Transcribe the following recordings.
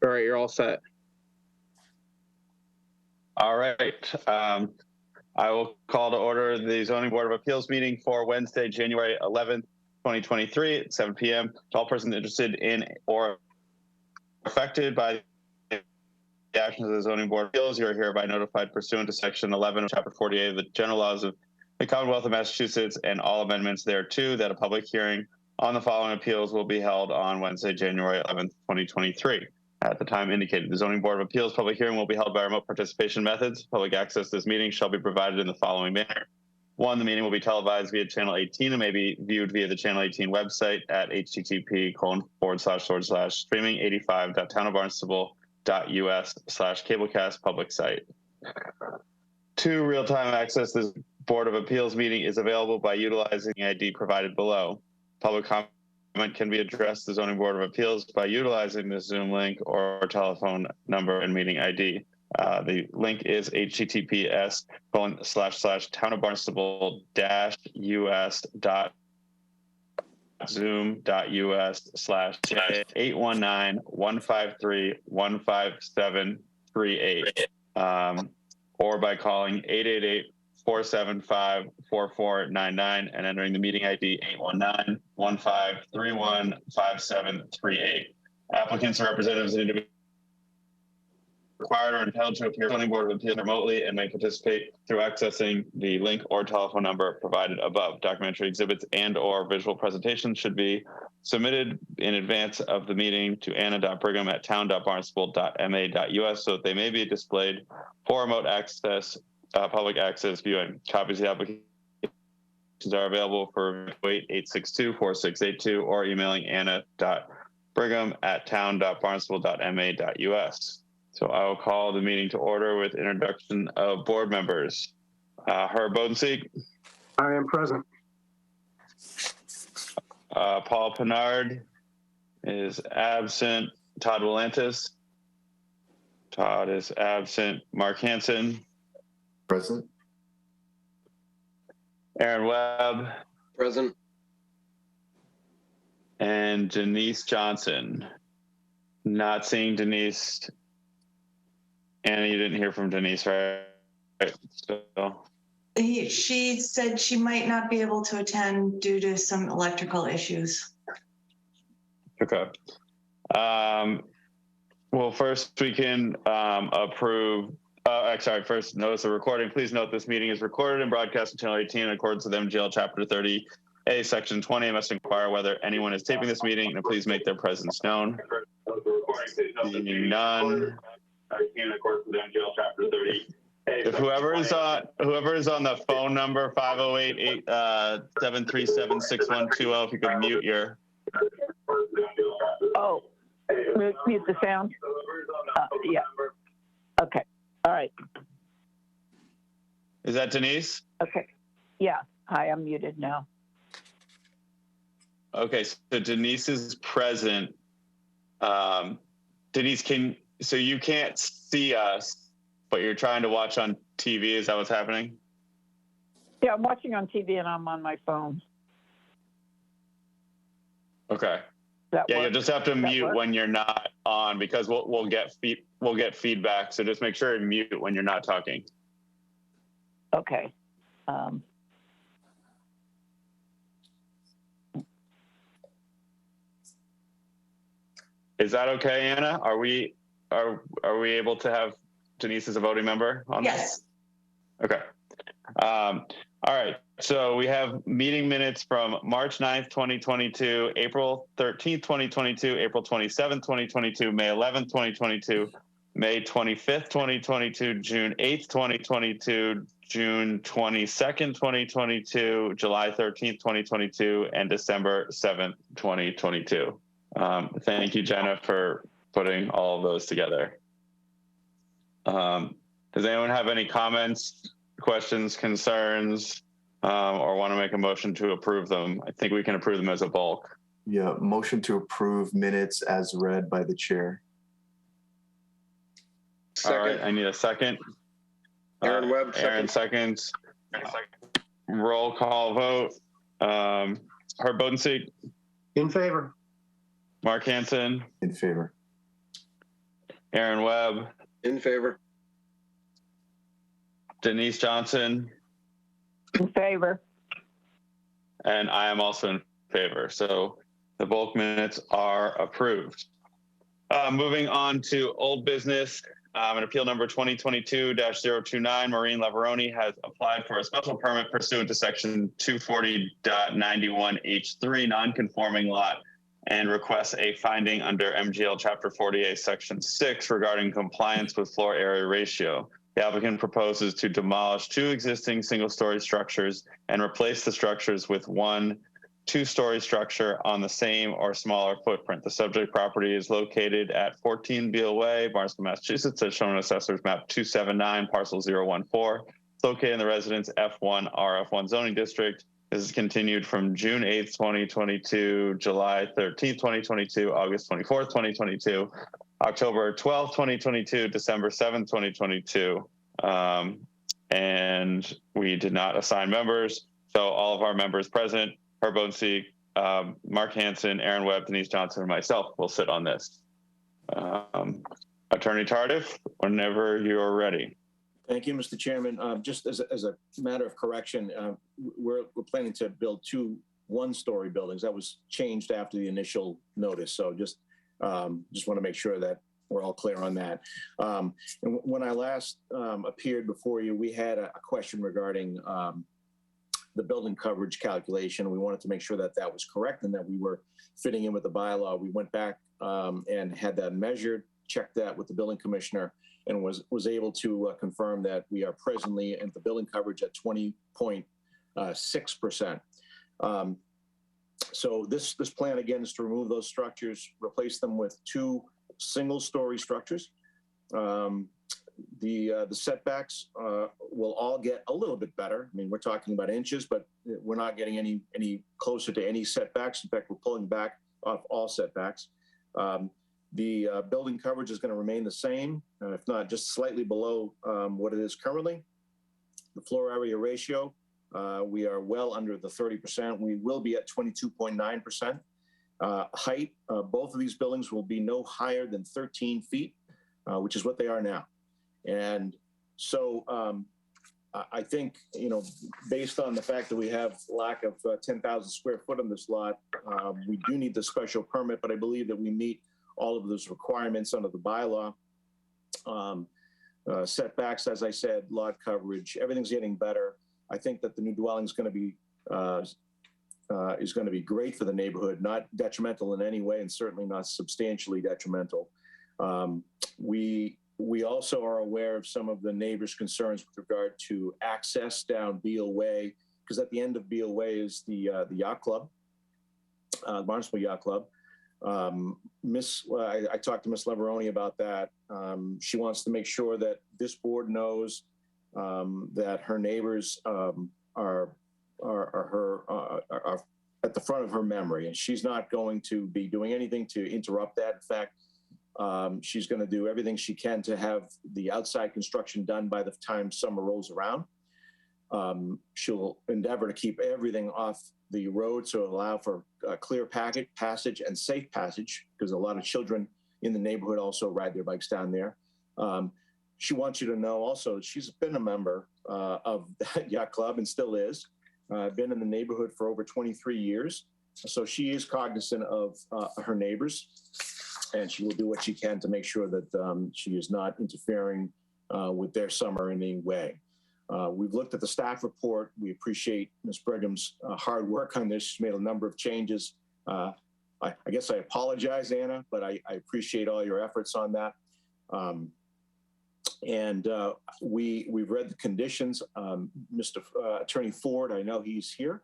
All right, you're all set. All right. I will call to order the Zoning Board of Appeals meeting for Wednesday, January 11th, 2023 at 7 p.m. To all persons interested in or affected by the actions of the Zoning Board of Appeals, you are hereby notified pursuant to Section 11 of Chapter 48 of the General Laws of the Commonwealth of Massachusetts and all amendments thereto that a public hearing on the following appeals will be held on Wednesday, January 11th, 2023. At the time indicated, the Zoning Board of Appeals public hearing will be held by remote participation methods. Public access to this meeting shall be provided in the following manner. 1, the meeting will be televised via Channel 18 and may be viewed via the Channel 18 website at http://streaming85.townofbarnstable.us/cablecast public site. 2, real-time access to this Board of Appeals meeting is available by utilizing the ID provided below. Public comment can be addressed to the Zoning Board of Appeals by utilizing the Zoom link or telephone number and meeting ID. The link is https://townofbarnstable-us.zoom.us/819-153-15738 or by calling 888-475-4499 and entering the meeting ID 819-153-15738. Applicants or representatives and individuals required or entitled to appear on the Board of Appeals remotely and may participate through accessing the link or telephone number provided above. Documentary exhibits and or visual presentations should be submitted in advance of the meeting to anna.brigham@town.barnstable.ma.us so that they may be displayed for remote access, public access viewing. Copies of the applications are available for 862-4682 or emailing anna.brigham@town.barnstable.ma.us. So I will call the meeting to order with introduction of board members. Herb Bodenseek. I am present. Paul Pinard is absent. Todd Willantis. Todd is absent. Mark Hansen. Present. Aaron Webb. Present. And Denise Johnson. Not seeing Denise. Anna, you didn't hear from Denise, right? So. She said she might not be able to attend due to some electrical issues. Okay. Well, first we can approve. First, notice of recording. Please note this meeting is recorded and broadcast on Channel 18 in accordance with MGL Chapter 30A, Section 20. I must inquire whether anyone is taping this meeting, and please make their presence known. Seeing none. In accordance with MGL Chapter 30. If whoever is on the phone number 508-737-6120, if you could mute your. Oh, mute the sound. Yeah. Okay. All right. Is that Denise? Okay. Yeah. Hi, I'm muted now. Okay, so Denise is present. Denise, so you can't see us, but you're trying to watch on TV. Is that what's happening? Yeah, I'm watching on TV and I'm on my phone. Okay. You'll just have to mute when you're not on because we'll get feedback. So just make sure you mute when you're not talking. Okay. Is that okay, Anna? Are we able to have Denise as a voting member on Yes. this? Okay. All right. So we have meeting minutes from March 9th, 2022, April 13th, 2022, April 27th, 2022, May 11th, 2022, May 25th, 2022, June 8th, 2022, June 22nd, 2022, July 13th, 2022, and December 7th, 2022. Thank you, Jenna, for putting all of those together. Does anyone have any comments, questions, concerns, or want to make a motion to approve them? I think we can approve them as a bulk. Yeah, motion to approve minutes as read by the chair. Second. All right, I need a second. Aaron Webb. Aaron seconds. Roll call vote. Herb Bodenseek. In favor. Mark Hansen, In favor. Aaron Webb, In favor. Denise Johnson, In favor. and I am also in favor. So the bulk minutes are approved. Moving on to old business, an appeal number 2022-029, Maureen Leveroni has applied for a special permit pursuant to section 240.91H3 non-conforming lot and requests a finding under MGL chapter 48 section 6 regarding compliance with floor area ratio. The applicant proposes to demolish 2 existing single-story structures and replace the structures with 1 2-story structure on the same or smaller footprint. The subject property is located at 14 Beale Way, Barnstable, Massachusetts, as shown on Assessor's Map 279, Parcel 014. It's located in the Residence F1 RF1 zoning district. This is continued from June 8th, 2022, July 13th, 2022, August 24th, 2022, October 12th, 2022, December 7th, 2022. And we did not assign members. So all of our members present, Herb Odensee, Mark Hansen, Aaron Webb, Denise Johnson, and myself will sit on this. Attorney Tardif, whenever you're ready. Thank you, Mr. Chairman. Just as a matter of correction, we're planning to build 2 one-story buildings. That was changed after the initial notice. So just want to make sure that we're all clear on that. And when I last appeared before you, we had a question regarding the building coverage calculation. We wanted to make sure that that was correct and that we were fitting in with the bylaw. We went back and had that measured, checked that with the building commissioner, and was able to confirm that we are presently at the building coverage at 20.6%. So this plan again is to remove those structures, replace them with 2 single-story structures. The setbacks will all get a little bit better. I mean, we're talking about inches, but we're not getting any closer to any setbacks. In fact, we're pulling back off all setbacks. The building coverage is going to remain the same, if not just slightly below what it is currently. The floor area ratio, we are well under the 30%. We will be at 22.9%. Height, both of these buildings will be no higher than 13 feet, which is what they are now. And so I think, based on the fact that we have lack of 10,000 square foot on this lot, we do need the special permit, but I believe that we meet all of those requirements under the bylaw. Setbacks, as I said, lot coverage, everything's getting better. I think that the new dwelling is going to be great for the neighborhood, not detrimental in any way, and certainly not substantially detrimental. We also are aware of some of the neighbors' concerns with regard to access down Beale Way, because at the end of Beale Way is the yacht club, Barnstable Yacht Club. I talked to Miss Leveroni about that. She wants to make sure that this board knows that her neighbors are at the front of her memory, and she's not going to be doing anything to interrupt that. In fact, she's going to do everything she can to have the outside construction done by the time summer rolls around. She'll endeavor to keep everything off the road so it'll allow for clear passage and safe passage, because a lot of children in the neighborhood also ride their bikes down there. She wants you to know also she's been a member of that yacht club and still is. Been in the neighborhood for over 23 years. So she is cognizant of her neighbors, and she will do what she can to make sure that she is not interfering with their summer in any way. We've looked at the staff report. We appreciate Ms. Brigham's hard work on this. She's made a number of changes. I guess I apologize, Anna, but I appreciate all your efforts on that. We've read the conditions. Mr. Attorney Ford, I know he's here.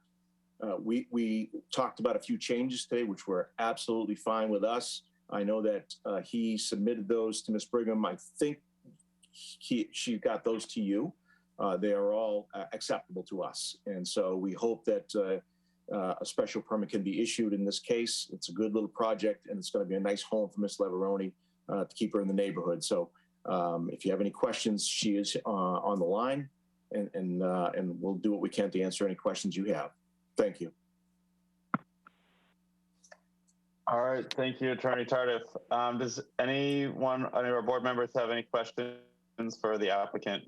We talked about a few changes today, which were absolutely fine with us. I know that he submitted those to Ms. Brigham. I think she got those to you. They are all acceptable to us. And so we hope that a special permit can be issued in this case. It's a good little project, and it's going to be a nice home for Ms. Leveroni to keep her in the neighborhood. So if you have any questions, she is on the line, and we'll do what we can to answer any questions you have. Thank you. All right, thank you, Attorney Tardif. Does any of our board members have any questions for the applicant?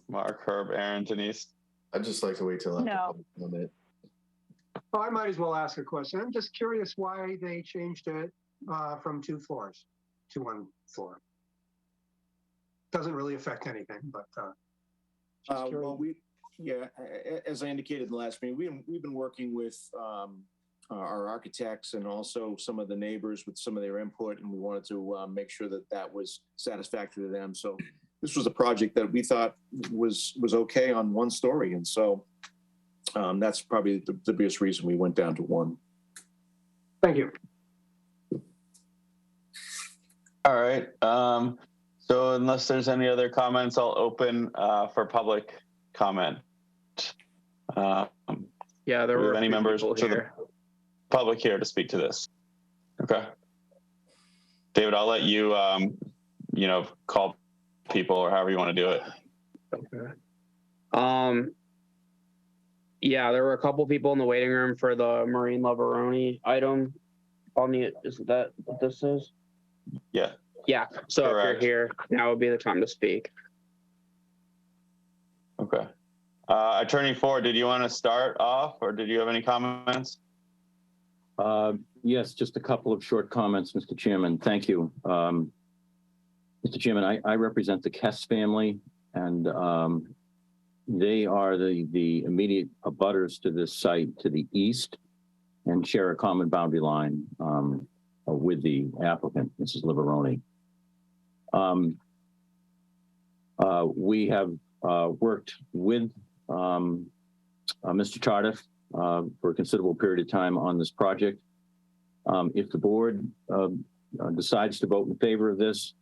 Mark, Herb, Aaron, Denise. I'd just like to wait till after No. public comment. Well, I might as well ask a question. I'm just curious why they changed it from 2 floors to 1 floor. Doesn't really affect anything, but just Well, curious. as I indicated in the last meeting, we've been working with our architects and also some of the neighbors with some of their input, and we wanted to make sure that that was satisfactory to them. So this was a project that we thought was okay on 1 story, and so that's probably the biggest reason we went down to 1. Thank you. All right. So unless there's any other comments, I'll open for public comment. Yeah, there Do we were have any a few members people to the here. public here to speak to this? Okay. David, I'll let you, call people or however you want to do it. Okay. Yeah, there were a couple people in the waiting room for the Marine Leveroni item on the, isn't that what this is? Yeah. Yeah, so Correct. if you're here, now would be the time to speak. Okay. Attorney Ford, did you want to start off or did you have any comments? Yes, just a couple of short comments, Mr. Chairman. Thank you. Mr. Chairman, I represent the Kess family, and they are the immediate abutters to this site to the east and share a common boundary line with the applicant, Mrs. Leveroni. We have worked with Mr. Tardif for a considerable period of time on this project. If the board decides to vote in favor of this,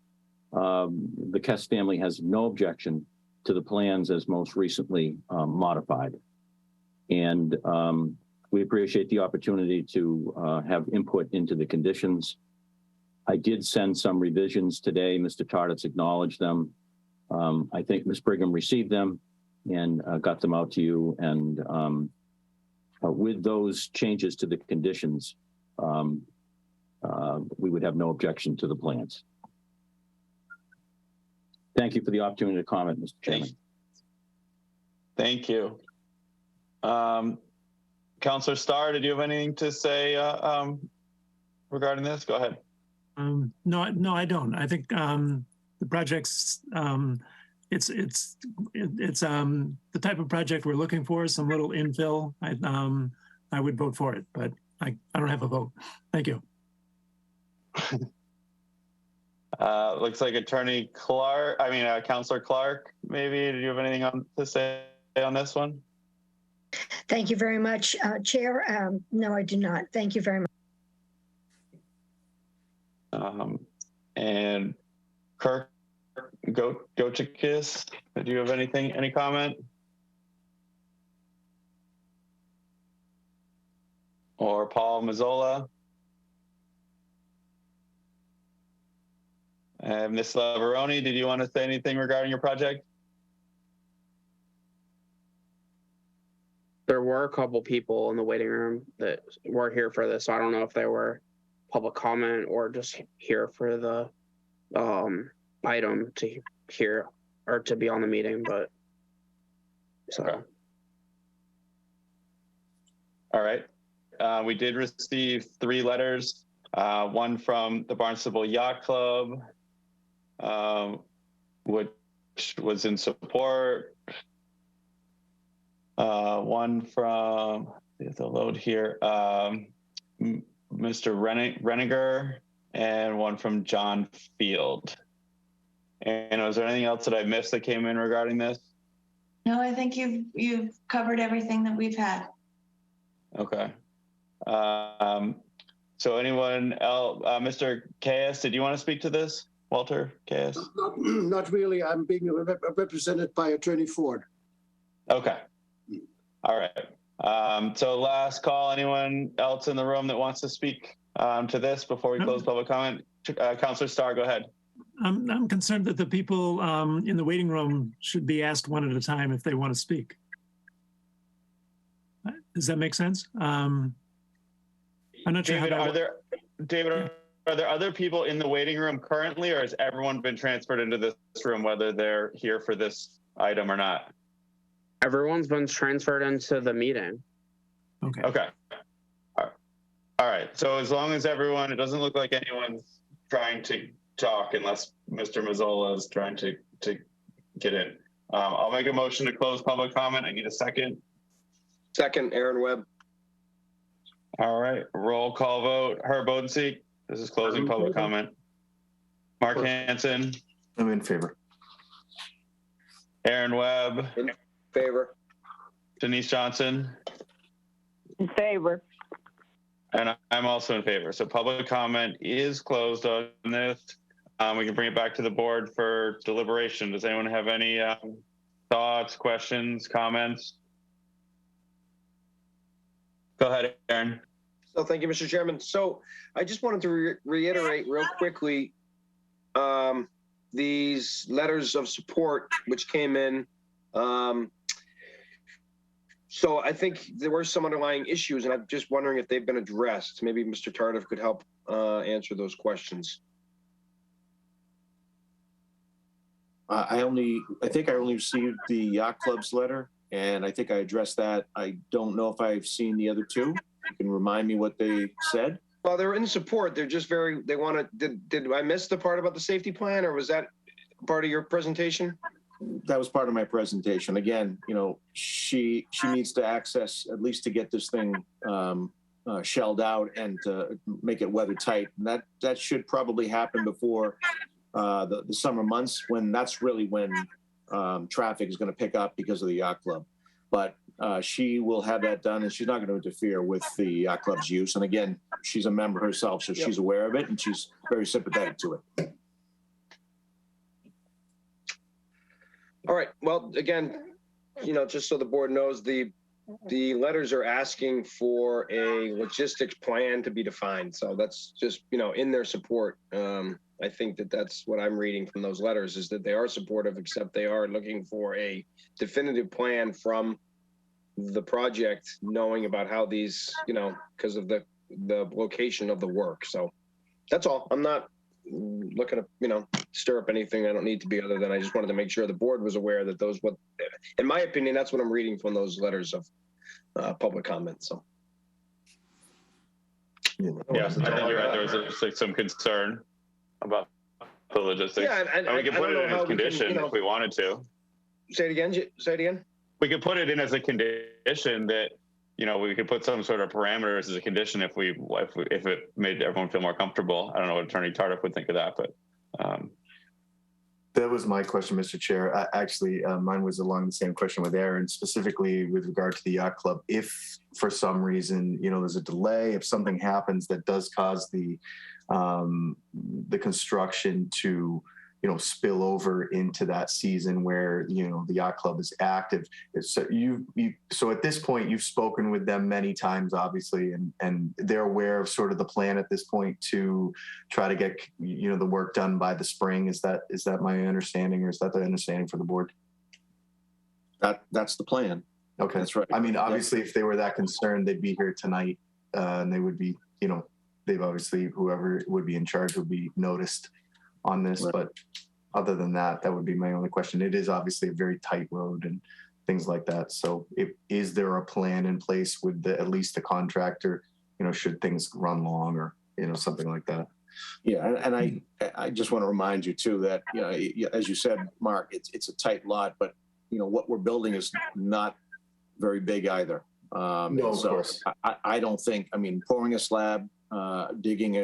the Kess family has no objection to the plans as most recently modified. And we appreciate the opportunity to have input into the conditions. I did send some revisions today. Mr. Tardif's acknowledged them. I think Ms. Brigham received them and got them out to you. And with those changes to the conditions, we would have no objection to the plans. Thank you for the opportunity to comment, Mr. Chairman. Thank you. Councilor Starr, did you have anything to say regarding this? Go ahead. No, I don't. I think the project's it's the type of project we're looking for. Some little infill. I would vote for it, but I don't have a vote. Thank you. Looks like Attorney Clark. Councilor Clark. Maybe did you have anything to say on this one? Thank you very much, Chair. No, I do not. Thank you very much. And Kirk Gochikis, do you have any comment? Or Paul Mazzola? And Ms. Leveroni, did you want to say anything regarding your project? There were a couple people in the waiting room that were here for this. So I don't know if they were public comment or just here for the item to hear or to be on the meeting, but so. Okay. All right. We did receive 3 letters, one from the Barnstable Yacht Club, which was in support. One from, the load here, Mr. Reniger, and one from John Field. And was there anything else that I missed that came in regarding this? No, I think you've covered everything that we've had. Okay. So anyone else, Mr. KS, did you want to speak to this? Walter KS? Not really. I'm being represented by Attorney Ford. Okay. All right. So last call, anyone else in the room that wants to speak to this before we close public comment? Councilor Starr, go ahead. I'm concerned that the people in the waiting room should be asked one at a time if they want to speak. Does that make sense? I'm not sure how David, that. are there other people in the waiting room currently, or has everyone been transferred into this room, whether they're here for this item or not? Everyone's been transferred into the meeting. Okay. Okay. All right. So as long as everyone, it doesn't look like anyone's trying to talk unless Mr. Mazzola is trying to get in. I'll make a motion to close public comment. I need a second. Second, Aaron Webb. All right. Roll call vote. Herb Bodenseek. This is closing public comment. Mark Hansen. I'm in favor. Aaron Webb. In favor. Denise Johnson. In favor. And I'm also in favor. So public comment is closed on this. We can bring it back to the board for deliberation. Does anyone have any thoughts, questions, comments? Go ahead, Aaron. So thank you, Mr. Chairman. So I just wanted to reiterate real quickly these letters of support which came in. So I think there were some underlying issues, and I'm just wondering if they've been addressed. Maybe Mr. Tardif could help answer those questions. I think I only received the yacht club's letter, and I think I addressed that. I don't know if I've seen the other two. You can remind me what they said. Well, they're in support. They're just they want to, did I miss the part about the safety plan, or was that part of your presentation? That was part of my presentation. Again, you know, she needs to access, at least to get this thing shelled out and to make it weather tight. And that should probably happen before the summer months, when that's really when traffic is going to pick up because of the yacht club. But she will have that done, and she's not going to interfere with the yacht club's use. And again, she's a member herself, so she's aware of it, and she's very sympathetic to it. All right. Well, again, you know, just so the board knows, the letters are asking for a logistics plan to be defined. So that's just, you know, in their support. I think that's what I'm reading from those letters, is that they are supportive, except they are looking for a definitive plan from the project, knowing about how these, you know, because of the location of the work. So that's all. I'm not looking to, you know, stir up anything I don't need to be, other than I just wanted to make sure the board was aware that those, what, in my opinion, that's what I'm reading from those letters of public comment. So. Yeah, I think you're right. There was just like some concern about the logistics. Yeah, and we can put it in as a condition, you know, if we wanted to. Say it again. Say it again. We could put it in as a condition that, you know, we could put some sort of parameters as a condition if it made everyone feel more comfortable. I don't know what Attorney Tardif would think of that, but. That was my question, Mr. Chair. Actually, mine was along the same question with Aaron, specifically with regard to the yacht club. If for some reason, you know, there's a delay, if something happens that does cause the construction to, you know, spill over into that season where, you know, the yacht club is active. So so at this point, you've spoken with them many times, obviously, and they're aware of sort of the plan at this point to try to get, you know, the work done by the spring. Is that my understanding, or is that the understanding for the board? That's the plan. Okay. That's right. I mean, obviously, if they were that concerned, they'd be here tonight, and they would be, you know, they've obviously, whoever would be in charge would be noticed on this, right. But other than that, that would be my only question. It is obviously a very tight road and things like that. So is there a plan in place with at least the contractor, you know, should things run long or, you know, something like that? Yeah, and I just want to remind you too that, you know, as you said, Mark, it's a tight lot, but, you know, what we're building is not very big either. No, of course. I don't think, I mean, pouring a slab, digging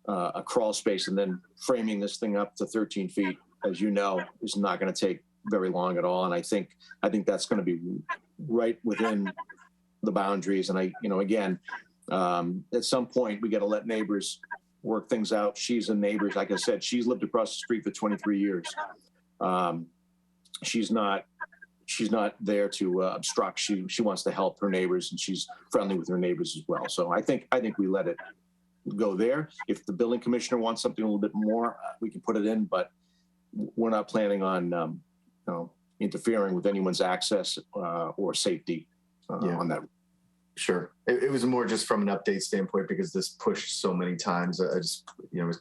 a crawl space, and then framing this thing up to 13 feet, as you know, is not going to take very long at all. And I think that's going to be right within the boundaries. And you know, again, at some point we got to let neighbors work things out. She's a neighbor. Like I said, she's lived across the street for 23 years. She's not there to obstruct. She wants to help her neighbors, and she's friendly with her neighbors as well. So I think we let it go there. If the building commissioner wants something a little bit more, we can put it in, but we're not planning on you know, interfering with anyone's access or safety on that. Sure. It was more just from an update standpoint because this pushed so many times. I just,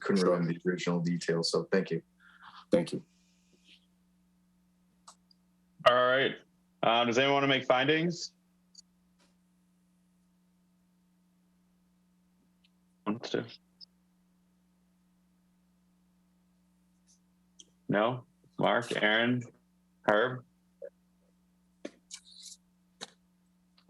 couldn't remember the original details. So thank you. Thank you. All right. Does anyone want to make findings? No? Mark, Aaron, Herb?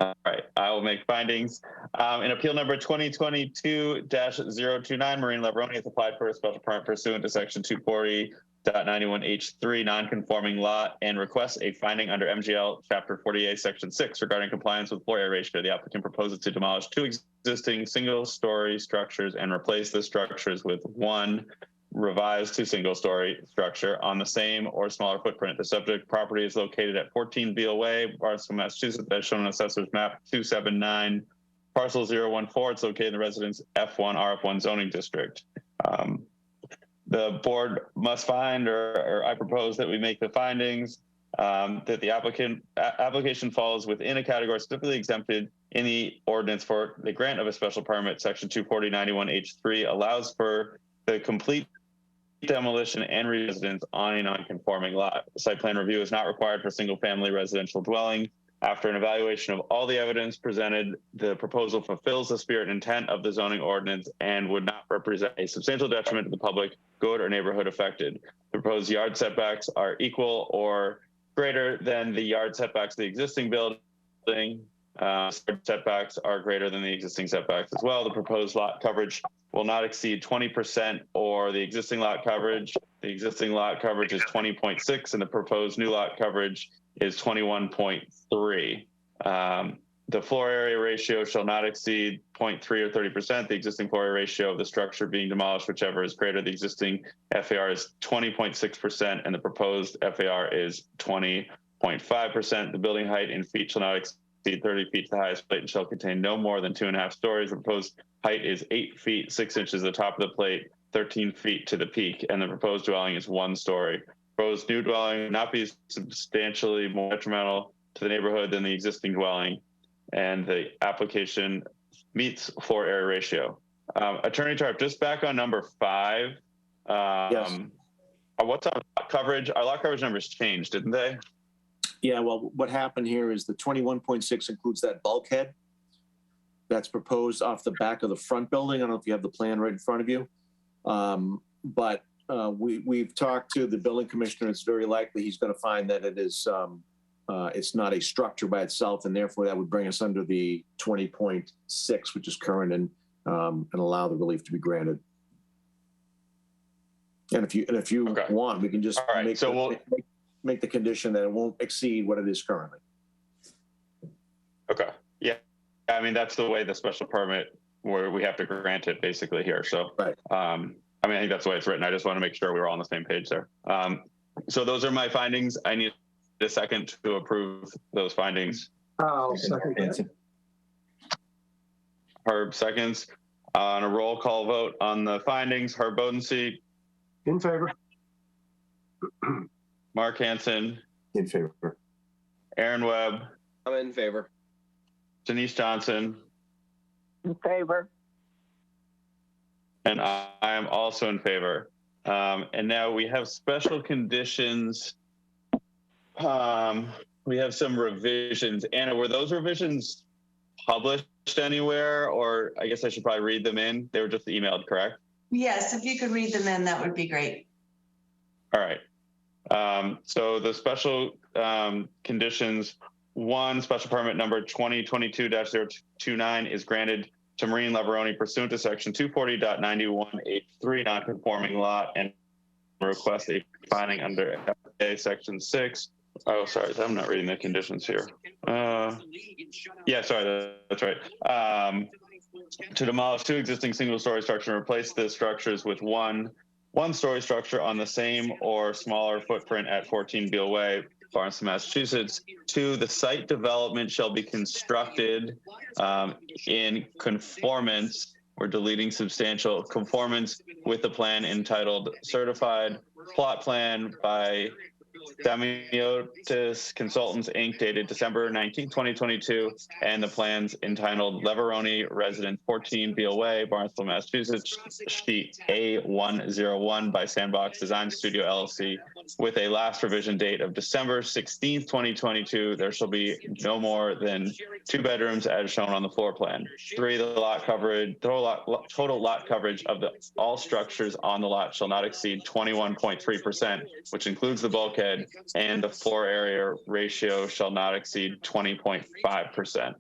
All right, I will make findings. In appeal number 2022-029, Marine Leveroni has applied for a special permit pursuant to section 240.91H3 non-conforming lot and requests a finding under MGL chapter 48 section 6 regarding compliance with floor area ratio. The applicant proposes to demolish 2 existing single-story structures and replace the structures with 1 revised to single-story structure on the same or smaller footprint. The subject property is located at 14 Beale Way, Barnstable, Massachusetts, as shown on Assessor's Map 279, parcel 014. It's located in the Residence F1 RF1 zoning district. The board must find, or I propose that we make the findings that the application falls within a category specifically exempted in the ordinance for the grant of a special permit. Section 240.91H3 allows for the complete demolition and residence on a non-conforming lot. Site plan review is not required for single-family residential dwelling. After an evaluation of all the evidence presented, the proposal fulfills the spirit and intent of the zoning ordinance and would not represent a substantial detriment to the public good or neighborhood affected. The proposed yard setbacks are equal or greater than the yard setbacks of the existing building. Setbacks are greater than the existing setbacks as well. The proposed lot coverage will not exceed 20% or the existing lot coverage. The existing lot coverage is 20.6 and the proposed new lot coverage is 21.3. The floor area ratio shall not exceed 0.3 or 30%. The existing floor area ratio of the structure being demolished, whichever is greater, the existing FAR is 20.6% and the proposed FAR is 20.5%. The building height in feet shall not exceed 30 feet to the highest plate and shall contain no more than 2.5 stories. The proposed height is 8 feet 6 inches at the top of the plate, 13 feet to the peak, and the proposed dwelling is 1 story. Proposed new dwelling will not be substantially more detrimental to the neighborhood than the existing dwelling, and the application meets floor area ratio. Attorney Tarp, just back on number 5. Yes. What's our lot coverage? Our lot coverage numbers changed, didn't they? Yeah, well, what happened here is the 21.6 includes that bulkhead that's proposed off the back of the front building. I don't know if you have the plan right in front of you. But we've talked to the building commissioner. It's very likely he's going to find that it is it's not a structure by itself, and therefore that would bring us under the 20.6, which is current, and allow the relief to be granted. And if you Okay. want, we can just make the condition that it won't exceed what it is currently. Okay. Yeah. I mean, that's the way the special permit where we have to grant it basically here. So, right. I mean, I think that's the way it's written. I just want to make sure we were all on the same page there. So those are my findings. I need a second to approve those findings. I'll second that. Herb seconds. On a roll call vote on the findings, Herb Bodensee. In favor. Mark Hansen. In favor. Aaron Webb. I'm in favor. Denise Johnson. In favor. And I am also in favor. And now we have special conditions. We have some revisions. Anna, were those revisions published anywhere? Or I guess I should probably read them in. They were just emailed, correct? Yes, if you could read them in, that would be great. All right. So the special conditions, 1, special permit number 2022-029 is granted to Marine Leveroni pursuant to section 240.91H3 non-conforming lot and request a finding under FA section 6. Oh, sorry, I'm not reading the conditions here. Yeah, sorry, that's right. To demolish 2 existing single-story structures and replace the structures with one-story structure on the same or smaller footprint at 14 Beale Way, Barnstable, Massachusetts. 2, the site development shall be constructed in conformance, we're deleting substantial conformance with the plan entitled Certified Plot Plan by Damiotis Consultants, Inc., dated December 19, 2022, and the plans entitled Leveroni Residence 14 Beale Way, Barnstable, Massachusetts, sheet A101 by Sandbox Design Studio LLC, with a last revision date of December 16th, 2022. There shall be no more than 2 bedrooms as shown on the floor plan. 3, the lot coverage, total lot coverage of all structures on the lot shall not exceed 21.3%, which includes the bulkhead, and the floor area ratio shall not exceed 20.5%.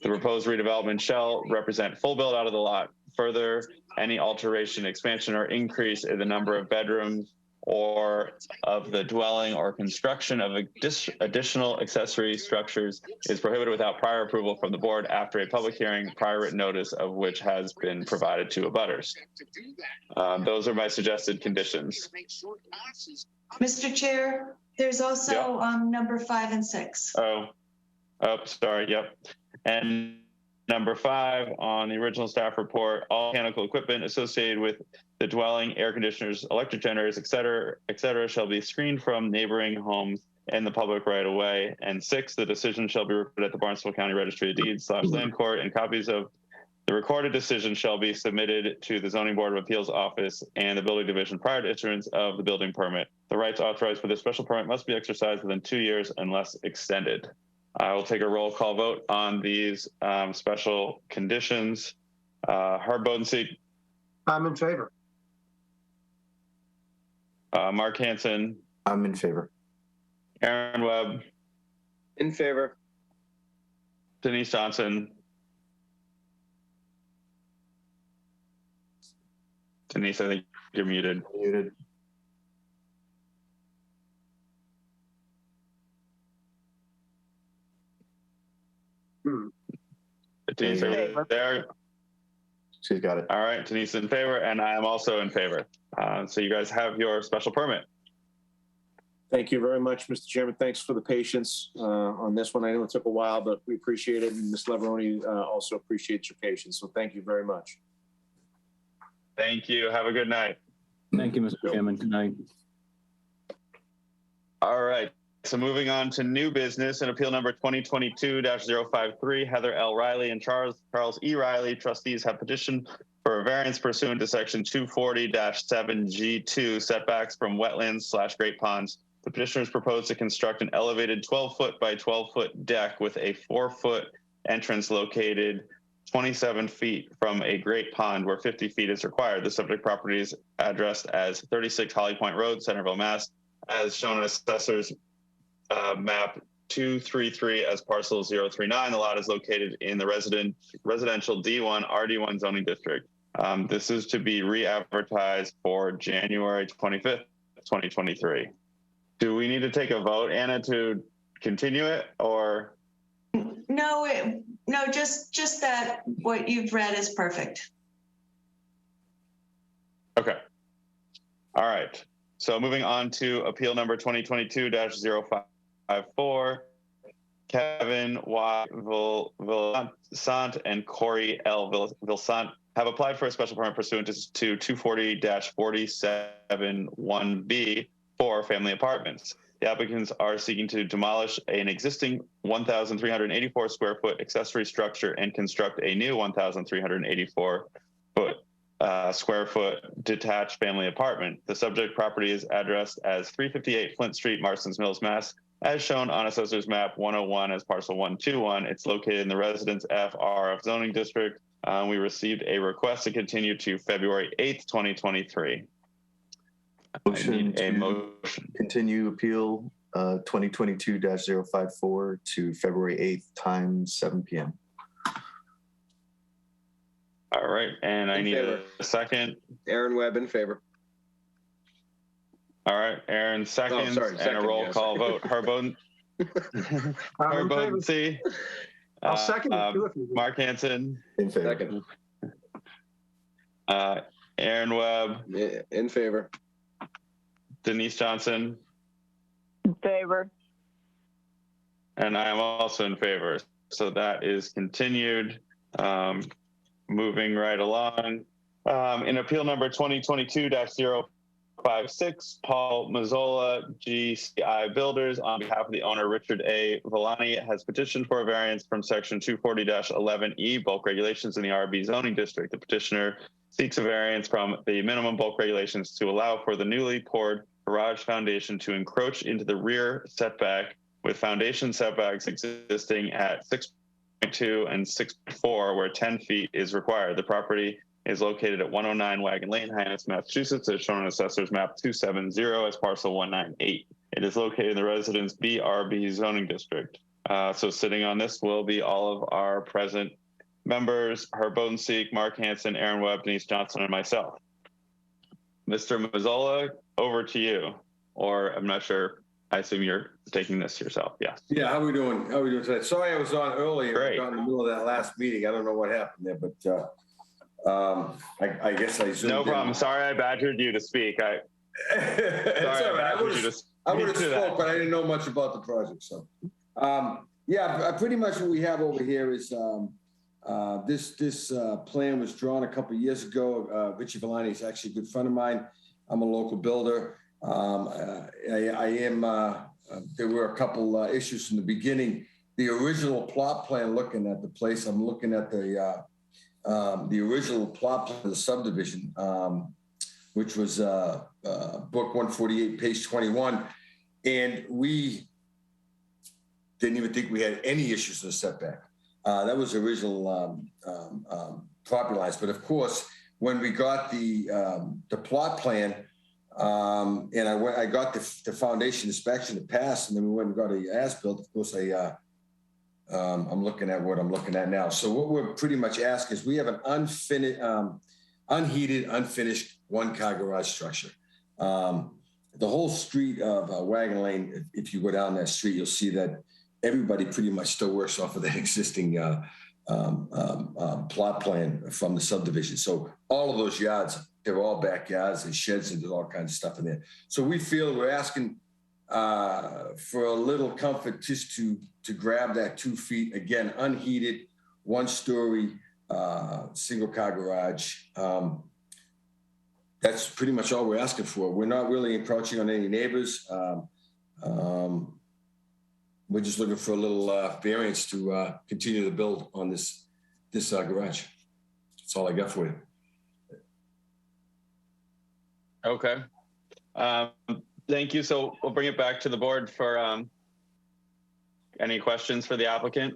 The proposed redevelopment shall represent full build out of the lot. Further, any alteration, expansion, or increase in the number of bedrooms or of the dwelling or construction of additional accessory structures is prohibited without prior approval from the board after a public hearing, prior written notice of which has been provided to abutters. Those are my suggested conditions. Mr. Chair, there's also number 5 and 6. Oh, sorry. Yep. And number 5 on the original staff report, all mechanical equipment associated with the dwelling, air conditioners, electric generators, et cetera, shall be screened from neighboring homes and the public right of way. And 6, the decision shall be recorded at the Barnstable County Registry of Deeds / Land Court, and copies of the recorded decision shall be submitted to the Zoning Board of Appeals office and the building division prior to issuance of the building permit. The rights authorized for this special permit must be exercised within 2 years unless extended. I will take a roll call vote on these special conditions. Herb Bodensee. I'm in favor. Mark Hansen. I'm in favor. Aaron Webb. In favor. Denise Johnson. Denise, I think you're muted. Muted. Denise, are you there? She's got it. All right, Denise in favor, and I am also in favor. So you guys have your special permit. Thank you very much, Mr. Chairman. Thanks for the patience on this one. I know it took a while, but we appreciate it. And Ms. Leveroni also appreciates your patience. So thank you very much. Thank you. Have a good night. Thank you, Mr. Chairman. Good night. All right. So moving on to new business and appeal number 2022-053, Heather L. Riley and Charles E. Riley, trustees, have petitioned for a variance pursuant to section 240-7G2, setbacks from wetlands / great ponds. The petitioners propose to construct an elevated 12-foot by 12-foot deck with a 4-foot entrance located 27 feet from a great pond where 50 feet is required. The subject property is addressed as 36 Holly Point Road, Centerville, Mass, as shown on assessor's map 233 as parcel 039. The lot is located in the residential D1 RD1 zoning district. This is to be re-advertised for January 25th, 2023. Do we need to take a vote, Anna, to continue it, or? No, just that what you've read is perfect. Okay. All right. So moving on to appeal number 2022-054, Kevin Y. Vilsaint and Corey L. Vilsaint have applied for a special permit pursuant to 240-471B for family apartments. The applicants are seeking to demolish an existing 1,384 square foot accessory structure and construct a new 1,384 square foot detached family apartment. The subject property is addressed as 358 Flint Street, Marston's Mills, Mass, as shown on assessor's map 101 as parcel 121. It's located in the Residence FRF zoning district. We received a request to continue to February 8th, 2023. Motion I need a to motion. continue appeal 2022-054 to February 8th, time 7 p.m. All right, and I In need favor. a second. Aaron Webb in favor. All right, Aaron seconds, sorry, and second, a roll yes. call vote. I'm in favor. Bodensee. I'll second it too if you would. Mark Hansen. In favor. Second. Aaron Webb. In favor. Denise Johnson. In favor. And I am also in favor. So that is continued. Moving right along. In appeal number 2022-055, 56, Paul Mazzola, GCI Builders, on behalf of the owner Richard A. Villani, has petitioned for a variance from section 240-11E, bulk regulations in the RB zoning district. The petitioner seeks a variance from the minimum bulk regulations to allow for the newly poured garage foundation to encroach into the rear setback, with foundation setbacks existing at 6.2 and 6.4, where 10 feet is required. The property is located at 109 Wagon Lane, Hyannis, Massachusetts, as shown on Assessor's Map 270 as parcel 198. It is located in the Residence BRB zoning district. So sitting on this will be all of our present members: Herb Bodenseek, Mark Hansen, Aaron Webb, Denise Johnson, and myself. Mr. Mazzola, over to you. Or I'm not sure. I assume you're taking this yourself. Yes. Yeah. How are we doing? How are we doing today? Sorry, I was on earlier. Great. I got in the middle of that last meeting. I don't know what happened there, but I guess I zoomed No problem. in. Sorry, I badgered you to speak. It's all right. I would have spoke, but I didn't know much about the project. So, yeah, pretty much what we have over here is this plan was drawn a couple of years ago. Richie Villani is actually a good friend of mine. I'm a local builder. There were a couple issues from the beginning. The original plot plan, looking at the place, I'm looking at the original plot plan of the subdivision, which was book 148, page 21. And we didn't even think we had any issues with the setback. That was the original property lines. But of course, when we got the plot plan, and I got the foundation inspection to pass, and then we went and got a as-built. Of course, I'm looking at what I'm looking at now. So what we're pretty much asking is we have an unheated, unfinished one-car garage structure. The whole street of Wagon Lane, if you go down that street, you'll see that everybody pretty much still works off of that existing plot plan from the subdivision. So all of those yards, they're all backyards and sheds, and there's all kinds of stuff in there. So we feel we're asking for a little comfort just to grab that 2 feet, again, unheated, one-story, single-car garage. That's pretty much all we're asking for. We're not really encroaching on any neighbors. We're just looking for a little variance to continue to build on this garage. That's all I got for you. Okay. Thank you. So we'll bring it back to the board for any questions for the applicant.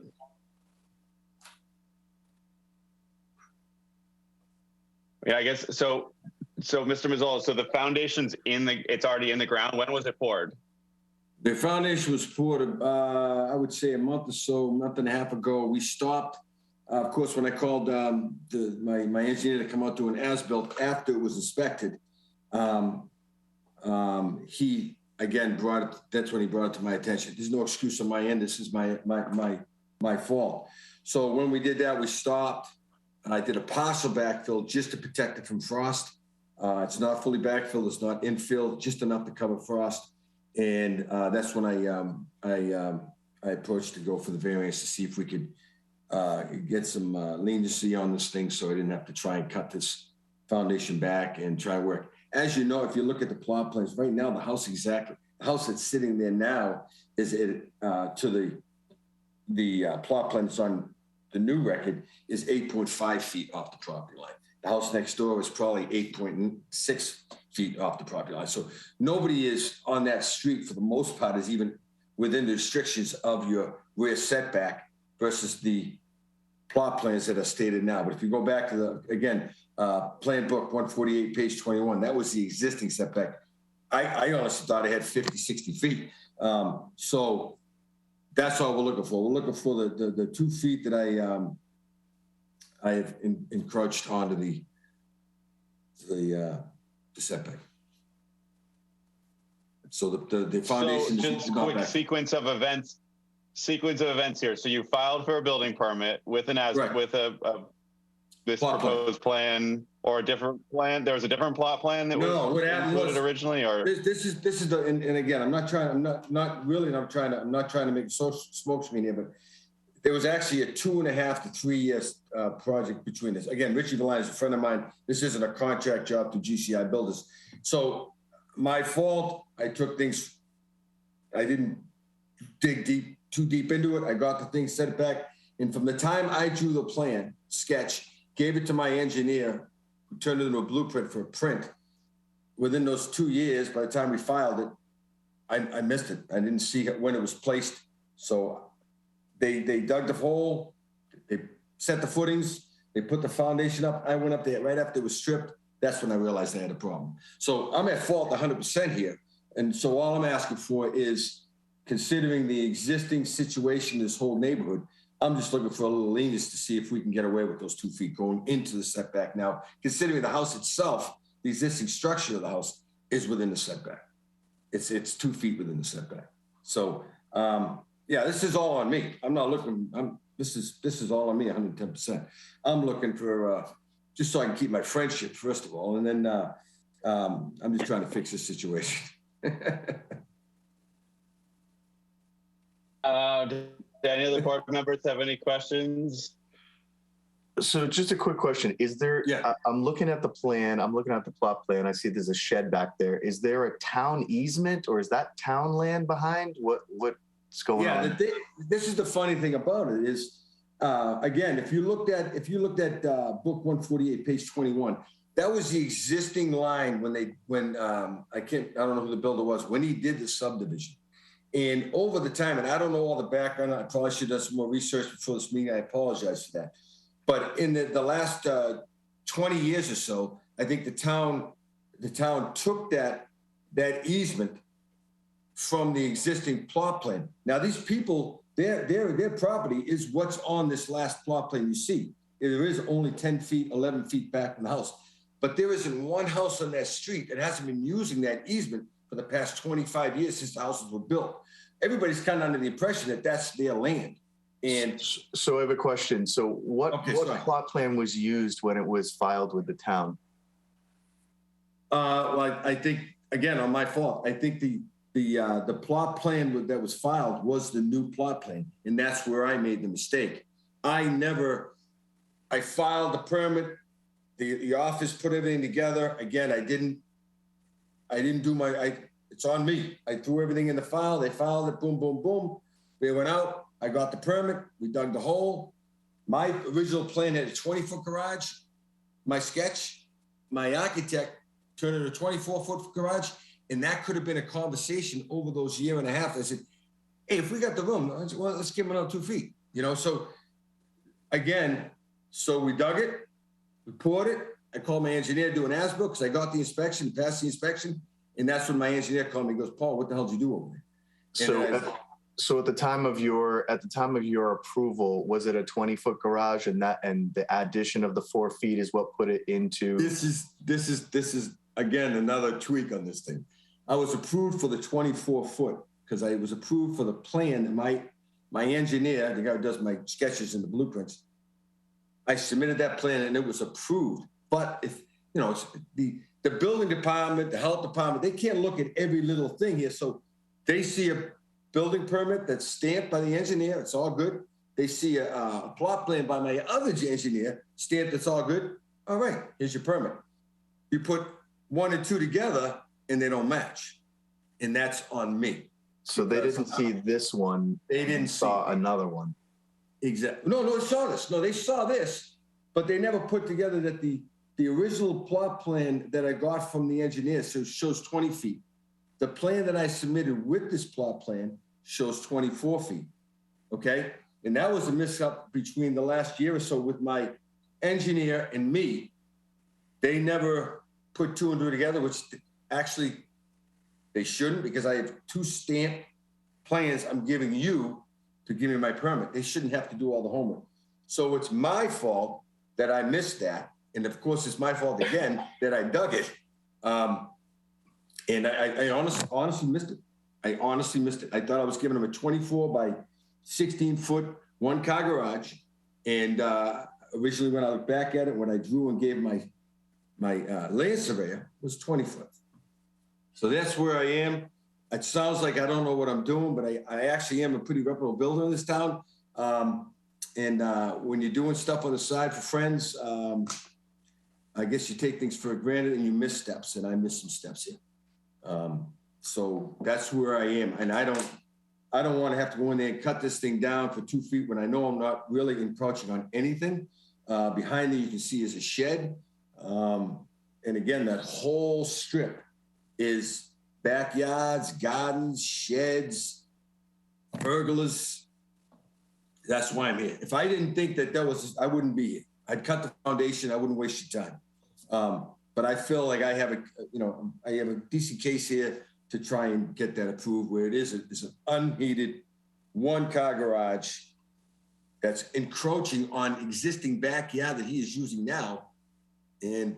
Yeah, I guess so. So Mr. Mazzola, so the foundation's it's already in the ground. When was it poured? The foundation was poured, I would say a month and a half ago. We stopped. Of course, when I called my engineer to come out to an as-built after it was inspected, he again brought it. That's when he brought it to my attention. There's no excuse on my end. This is my fault. So when we did that, we stopped. I did a partial backfill just to protect it from frost. It's not fully backfilled. It's not infill, just enough to cover frost. And that's when I approached to go for the variance to see if we could get some leniency on this thing, so I didn't have to try and cut this foundation back and try to work. As you know, if you look at the plot plans right now, the house that's sitting there now is to the plot plan that's on the new record is 8.5 feet off the property line. The house next door is probably 8.6 feet off the property line. So nobody is on that street, for the most part, is even within the restrictions of your rear setback versus the plot plans that are stated now. But if you go back to plan book 148, page 21, that was the existing setback. I honestly thought it had 50, 60 feet. So that's all we're looking for. We're looking for the 2 feet that I have encroached onto the setback. So the foundation. So just quick sequence of events here. So you filed for a building permit with this proposed plan or a different plan. There was a different plot plan that was included originally, or this is the and again, I'm not trying to make smoke screen here, but there was actually a 2.5 to 3 years project between this. Again, Richie Villani is a friend of mine. This isn't a contract job to GCI Builders. So my fault. I took things, I didn't dig too deep into it. I got the thing, set it back. And from the time I drew the plan, sketch, gave it to my engineer, who turned it into a blueprint for a print, within those 2 years, by the time we filed it, I missed it. I didn't see it when it was placed. So they dug the hole, they set the footings, they put the foundation up. I went up there right after it was stripped. That's when I realized I had a problem. So I'm at fault 100% here. And so all I'm asking for is, considering the existing situation in this whole neighborhood, I'm just looking for a little lenience to see if we can get away with those 2 feet going into the setback now, considering the house itself, the existing structure of the house is within the setback. It's 2 feet within the setback. So yeah, this is all on me. I'm not looking, this is all on me 110%. I'm looking for, just so I can keep my friendship, first of all, and then I'm just trying to fix this situation. Do any of the board members have any questions? So just a quick question. Is there, yeah. I'm looking at the plan, I'm looking at the plot plan. I see there's a shed back there. Is there a town easement or is that town land behind? What's going on? Yeah, this is the funny thing about it is, again, if you looked at book 148, page 21, that was the existing line when I don't know who the builder was, when he did the subdivision. And over the time, and I don't know all the background, I probably should have done some more research before this meeting, I apologize for that. But in the last 20 years or so, I think the town took that easement from the existing plot plan. Now these people, their property is what's on this last plot plan you see. There is only 10 feet, 11 feet back from the house. But there isn't one house on that street that hasn't been using that easement for the past 25 years since the houses were built. Everybody's kind of under the impression that that's their land. And so I have a question. So what plot plan was used when it was filed with the town? Well, I think, again, on my fault, I think the plot plan that was filed was the new plot plan, and that's where I made the mistake. I filed the permit, the office put everything together. Again, I didn't do it's on me. I threw everything in the file, they filed it, boom, boom, boom. They went out, I got the permit, we dug the hole. My original plan had a 20-foot garage. My sketch, my architect turned it into a 24-foot garage. And that could have been a conversation over those year and a half. I said, hey, if we got the room, let's give them another 2 feet. So again, so we dug it, we poured it. I called my engineer to do an as-built because I got the inspection, passed the inspection. And that's when my engineer called me, he goes, Paul, what the hell did you do over there? So at the time of your approval, was it a 20-foot garage and the addition of the 4 feet is what put it into? This is again, another tweak on this thing. I was approved for the 24-foot because I was approved for the plan that my engineer, the guy who does my sketches and the blueprints, I submitted that plan and it was approved. But if, it's the building department, the health department, they can't look at every little thing here. So they see a building permit that's stamped by the engineer, it's all good. They see a plot plan by my other engineer, stamped, it's all good. All right, here's your permit. You put 1 and 2 together and they don't match. And that's on me. So they didn't see this one. They didn't saw another one. Exactly. No, they saw this. No, they saw this, but they never put together that the original plot plan that I got from the engineer shows 20 feet. The plan that I submitted with this plot plan shows 24 feet. Okay. And that was a mix-up between the last year or so with my engineer and me. They never put 2 and 2 together, which actually they shouldn't, because I have 2 stamped plans I'm giving you to give me my permit. They shouldn't have to do all the homework. So it's my fault that I missed that. And of course, it's my fault again that I dug it. And I honestly missed it. I honestly missed it. I thought I was giving them a 24 by 16-foot 1-car garage. And originally when I looked back at it, when I drew and gave my land surveyor, was 20 foot. So that's where I am. It sounds like I don't know what I'm doing, but I actually am a pretty reputable builder in this town. And when you're doing stuff on the side for friends, I guess you take things for granted and you miss steps, and I missed some steps here. So that's where I am. And I don't want to have to go in there and cut this thing down for 2 feet when I know I'm not really encroaching on anything. Behind there, you can see is a shed. And again, that whole strip is backyards, gardens, sheds, pergolas. That's why I'm here. If I didn't think that was, I wouldn't be here. I'd cut the foundation. I wouldn't waste your time. But I feel like I have a decent case here to try and get that approved where it's an unheated 1-car garage that's encroaching on existing backyard that he is using now. And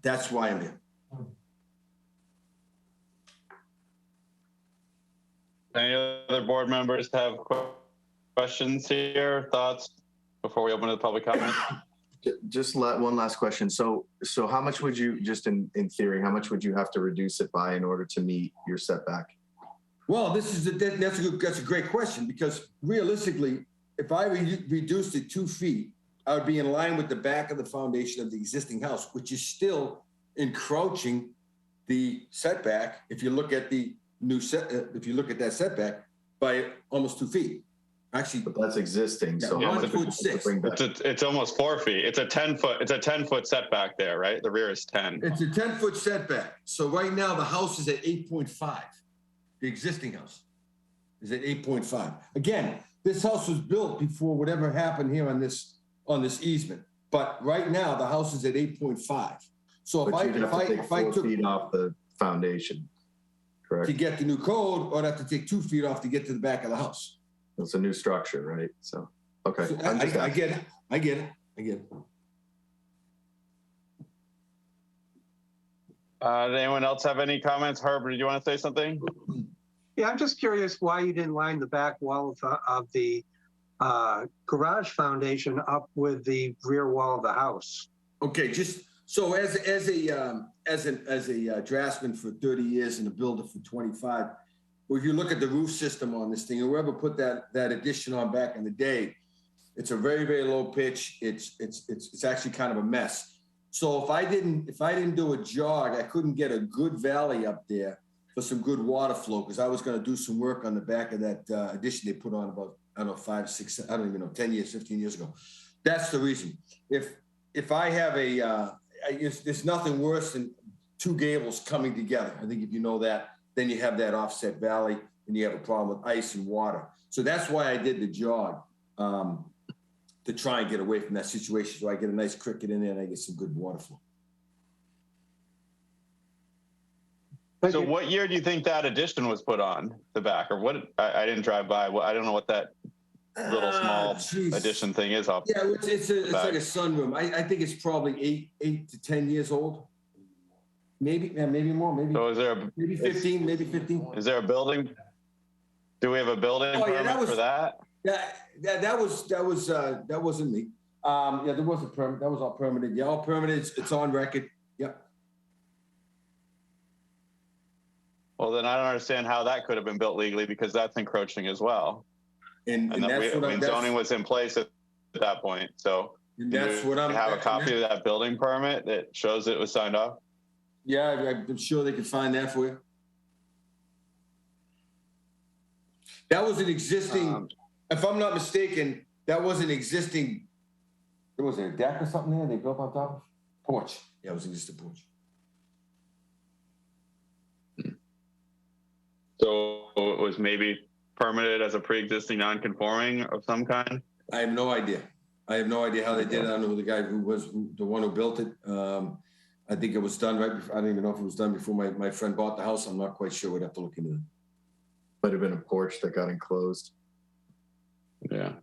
that's why I'm here. Any other board members have questions here, thoughts before we open to the public comment? Just one last question. So how much would you, just in theory, how much would you have to reduce it by in order to meet your setback? Well, that's a great question, because realistically, if I reduced it 2 feet, I would be in line with the back of the foundation of the existing house, which is still encroaching the setback. If you look at the new if you look at that setback by almost 2 feet. Actually, but that's existing. So how much would you bring back? It's almost 4 feet. It's a 10-foot setback there, right? The rear is 10. It's a 10-foot setback. So right now the house is at 8.5. The existing house is at 8.5. Again, this house was built before whatever happened here on this easement. But right now the house is at 8.5. So if I take 4 feet off the foundation, correct? To get the new code, I'd have to take 2 feet off to get to the back of the house. It's a new structure, right? So, okay. So I get it. Does anyone else have any comments? Herb, do you want to say something? Yeah, I'm just curious why you didn't line the back wall of the garage foundation up with the rear wall of the house. Okay, just so as a draftsman for 30 years and a builder for 25. Well, if you look at the roof system on this thing, whoever put that addition on back in the day, it's a very, very low pitch. It's actually kind of a mess. So if I didn't do a jog, I couldn't get a good valley up there for some good water flow, because I was going to do some work on the back of that addition they put on about, I don't know, 5, 6, I don't even know, 10 years, 15 years ago. That's the reason. If I have there's nothing worse than 2 gables coming together. I think if you know that, then you have that offset valley and you have a problem with ice and water. So that's why I did the jog, to try and get away from that situation. So I get a nice cricket in there and I get some good water flow. So what year do you think that addition was put on the back, or what? I didn't drive by. I don't know what that little small addition thing is up. Yeah, it's like a sunroom. I think it's probably 8 to 10 years old. Maybe more. So is there maybe 15? Maybe 15. Is there a building? Do we have a building permit for that? That wasn't me. Yeah, there was a permit. That was all permitted. Yeah, all permitted. It's on record. Yep. Well, then I don't understand how that could have been built legally, because that's encroaching as well. And zoning was in place at that point. So that's what I'm. Have a copy of that building permit that shows it was signed off. Yeah, I'm sure they could find that for you. That was an existing, if I'm not mistaken, that was an existing, there was a deck or something there they built on top of? Porch. Yeah, it was an existing porch. So it was maybe permitted as a pre-existing non-conforming of some kind? I have no idea. I have no idea how they did it. I don't know the guy the one who built it. I think it was done right before. I don't even know if it was done before my friend bought the house. I'm not quite sure. We'd have to look into it. Might have been a porch that got enclosed. Yeah.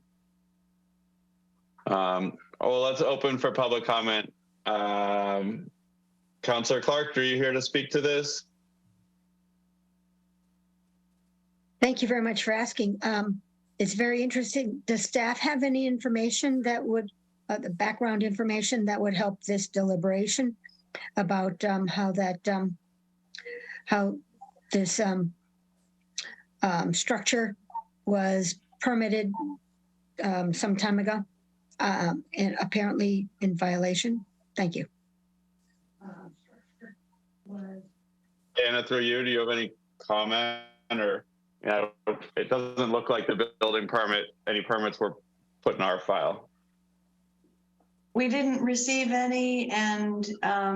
Well, let's open for public comment. Councillor Clark, are you here to speak to this? Thank you very much for asking. It's very interesting. Does staff have any information that would, the background information that would help this deliberation about how this structure was permitted some time ago and apparently in violation? Thank you. Anna, through you, do you have any comment or, it doesn't look like the building permit, any permits were put in our file. We didn't receive any, and I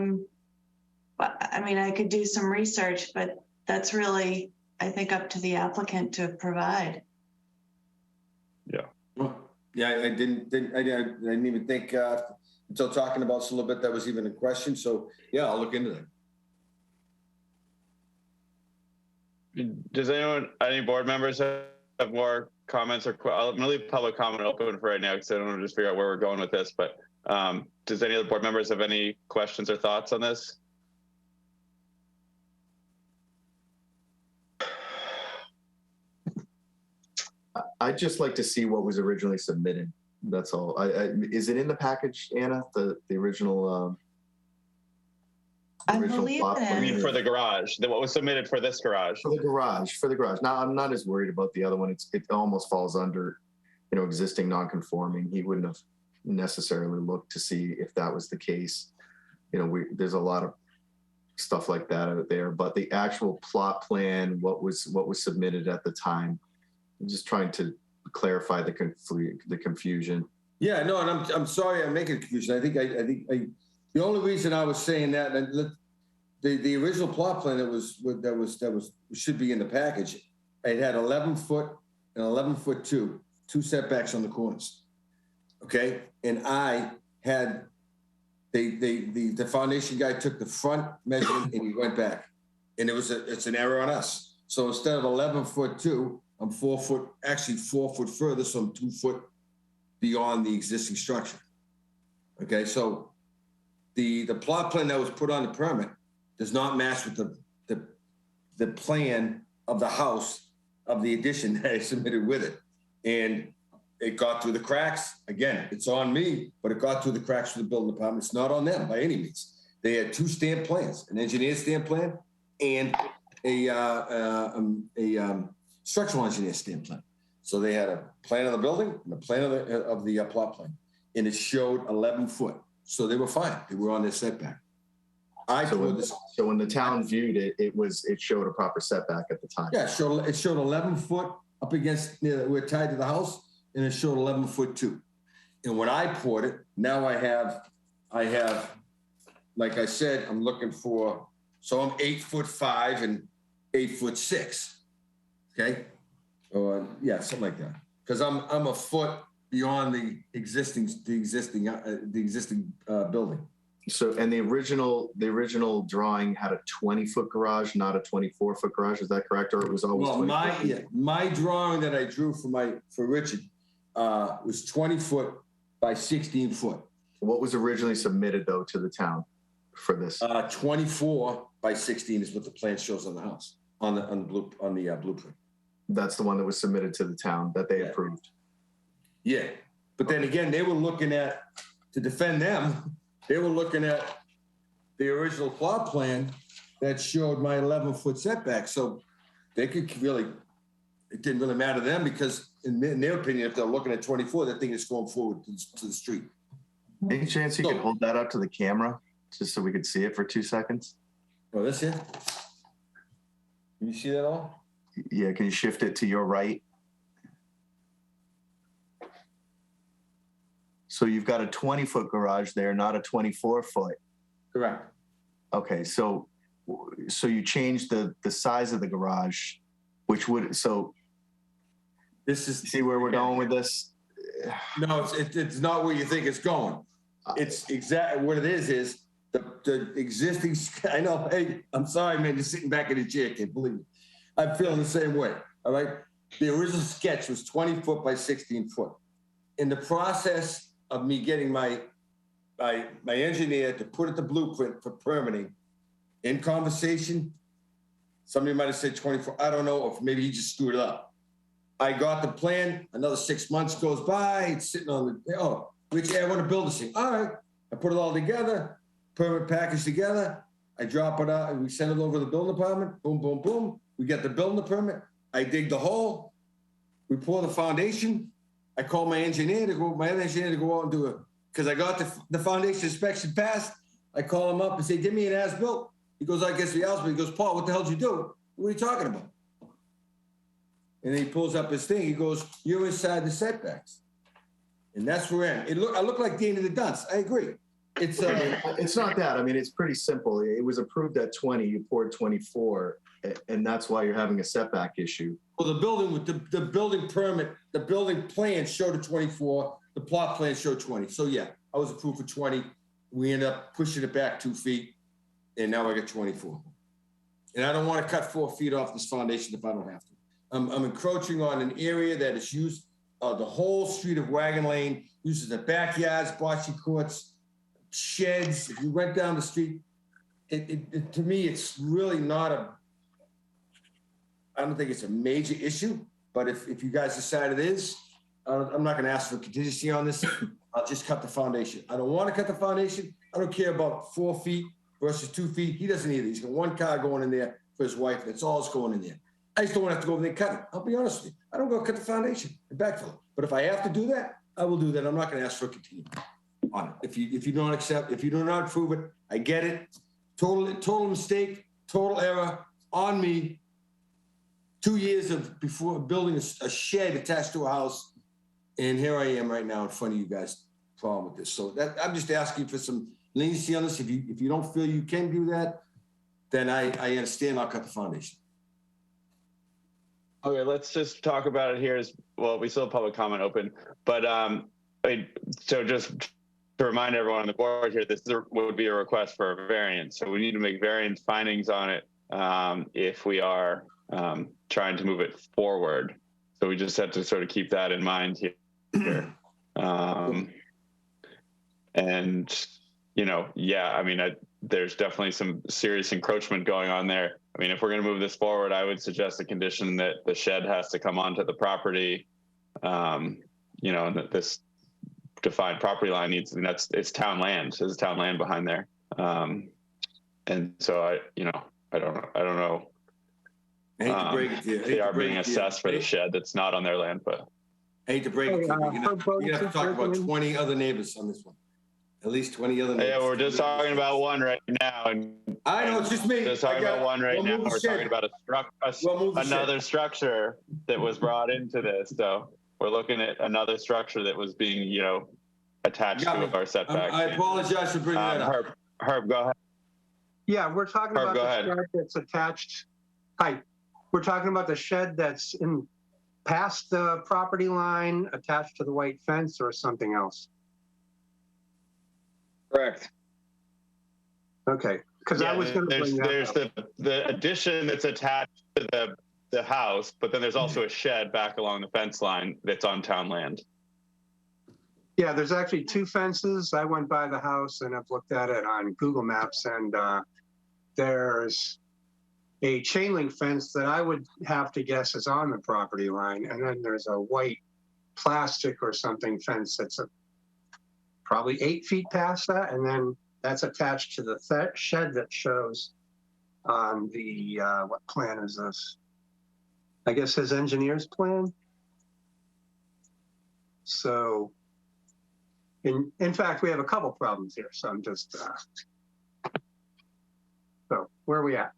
mean, I could do some research, but that's really, I think, up to the applicant to provide. Yeah, I didn't even think until talking about this a little bit that was even a question. So yeah, I'll look into that. Does any board members have more comments or I'm gonna leave public comment open for right now because I don't want to just figure out where we're going with this, but does any other board members have any questions or thoughts on this? I'd just like to see what was originally submitted. That's all. Is it in the package, Anna? The original. I believe plot that. I plan? mean, for the garage, what was submitted for this garage? For the garage. Now, I'm not as worried about the other one. It almost falls under, existing non-conforming. He wouldn't have necessarily looked to see if that was the case. There's a lot of stuff like that out there, but the actual plot plan, what was submitted at the time, I'm just trying to clarify the confusion. Yeah, no, and I'm sorry I'm making confusion. I think the only reason I was saying that, and the original plot plan that should be in the package, it had 11 foot and 11 foot two setbacks on the corners. Okay, and I had the foundation guy took the front measurement and he went back, and it's an error on us. So instead of 11 foot two, I'm 4 foot, actually 4 foot further, so I'm 2 foot beyond the existing structure. Okay, so the plot plan that was put on the permit does not match with the plan of the house of the addition that I submitted with it. And it got through the cracks. Again, it's on me, but it got through the cracks for the building department. It's not on them by any means. They had 2 stamped plans, an engineer stamp plan and a structural engineer stamp plan. So they had a plan of the building and a plan of the plot plan, and it showed 11 foot. So they were fine. They were on their setback. So when the town viewed it, it showed a proper setback at the time. Yeah, it showed 11 foot up against, we're tied to the house, and it showed 11 foot two. And when I poured it, now I have, like I said, I'm looking for, so I'm 8'5" and 8'6". Okay, or yeah, something like that. Because I'm a foot beyond the existing building. So, and the original drawing had a 20-foot garage, not a 24-foot garage. Is that correct, or it was always? Well, my drawing that I drew for Richard was 20 foot by 16 foot. What was originally submitted though to the town for this? 24 by 16 is what the plan shows on the house on the blueprint. That's the one that was submitted to the town that they approved. Yeah, but then again, they were looking at, to defend them, they were looking at the original plot plan that showed my 11-foot setback. So they could really, it didn't really matter to them because in their opinion, if they're looking at 24, that thing is going forward to the street. Any chance you could hold that up to the camera just so we could see it for 2 seconds? Oh, this here? Can you see that all? Yeah, can you shift it to your right? So you've got a 20-foot garage there, not a 24-foot. Correct. Okay, so you changed the size of the garage, which would, so this is, see where we're going with this? No, it's not where you think it's going. It's exactly what it is the existing, I know, hey, I'm sorry, man, just sitting back in the chair, can't believe it. I'm feeling the same way, all right? The original sketch was 20 foot by 16 foot. In the process of me getting my engineer to put it the blueprint for permitting, in conversation, somebody might have said 24, I don't know, or maybe he just screwed it up. I got the plan, another 6 months goes by, it's sitting on the, oh, Rich, I want to build this thing. All right, I put it all together, permit package together, I drop it out, and we send it over to the building department, boom, boom, boom. We get the building permit, I dig the hole, we pour the foundation, I call my other engineer to go out and do it. Because I got the foundation inspection passed, I call him up and say, give me an as-built. He goes, I guess the house, but he goes, Paul, what the hell did you do? What are you talking about? And then he pulls up his thing. He goes, you're inside the setbacks. And that's where I am. I look like Dana the Dunce. I agree. It's not that. I mean, it's pretty simple. It was approved at 20, you poured 24, and that's why you're having a setback issue. Well, the building with the building permit, the building plan showed a 24, the plot plan showed 20. So yeah, I was approved for 20. We ended up pushing it back 2 feet, and now I got 24. And I don't want to cut 4 feet off this foundation if I don't have to. I'm encroaching on an area that is used, the whole street of Wagon Lane, uses the backyards, bocce courts, sheds. If you went down the street, to me, it's really not I don't think it's a major issue, but if you guys decide it is, I'm not going to ask for contingency on this. I'll just cut the foundation. I don't want to cut the foundation. I don't care about 4 feet versus 2 feet. He doesn't either. He's got one car going in there for his wife. That's all that's going in there. I just don't want to have to go over there and cut it. I'll be honest with you. I don't go cut the foundation and backfill it. But if I have to do that, I will do that. I'm not going to ask for a contingency on it. If you don't accept, if you do not approve it, I get it. Total mistake, total error on me. 2 years before building a shed attached to a house, and here I am right now in front of you guys. Problem with this. So I'm just asking for some leniency on this. If you don't feel you can do that, then I understand. I'll cut the foundation. Okay, let's just talk about it here. As well, we still have public comment open, but so just to remind everyone on the board here, this would be a request for a variance. So we need to make variance findings on it if we are trying to move it forward. So we just have to sort of keep that in mind here. And, yeah, I mean, there's definitely some serious encroachment going on there. I mean, if we're going to move this forward, I would suggest a condition that the shed has to come onto the property, and that this defined property line needs, and it's town land. There's town land behind there. And so I don't know. I hate to break it to you. They are being assessed for the shed that's not on their land, but I hate to break it to you. You're going to have to talk about 20 other neighbors on this one. At least 20 other neighbors. Yeah, we're just talking about one right now. And I know, it's just me. Just talking about one right now. We're talking about another structure that was brought into this. So we're looking at another structure that was being, attached to our setback. I apologize for bringing that up. Herb, go ahead. Yeah, we're talking Herb, about the shed that's attached. Hi, we're talking about the shed that's past the property line, attached to the white fence, or something else. Correct. Okay, because I was going to bring that there's up. the addition that's attached to the house, but then there's also a shed back along the fence line that's on town land. Yeah, there's actually 2 fences. I went by the house and I've looked at it on Google Maps, and there's a chain link fence that I would have to guess is on the property line, and then there's a white plastic or something fence that's probably 8 feet past that, and then that's attached to the shed that shows on the what plan is this? I guess his engineer's plan. So, in fact, we have a couple problems here. So I'm just so where are we at?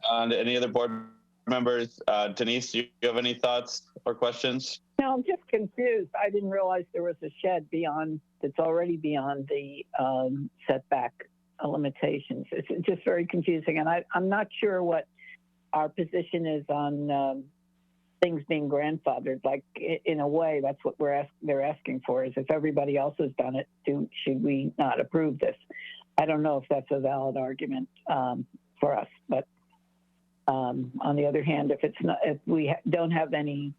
Any other board members? Denise, do you have any thoughts or questions? No, I'm just confused. I didn't realize there was a shed that's already beyond the setback limitations. It's just very confusing. And I'm not sure what our position is on things being grandfathered. Like, in a way, that's what they're asking for, is if everybody else has done it, should we not approve this? I don't know if that's a valid argument for us, but on the other hand, if we don't have any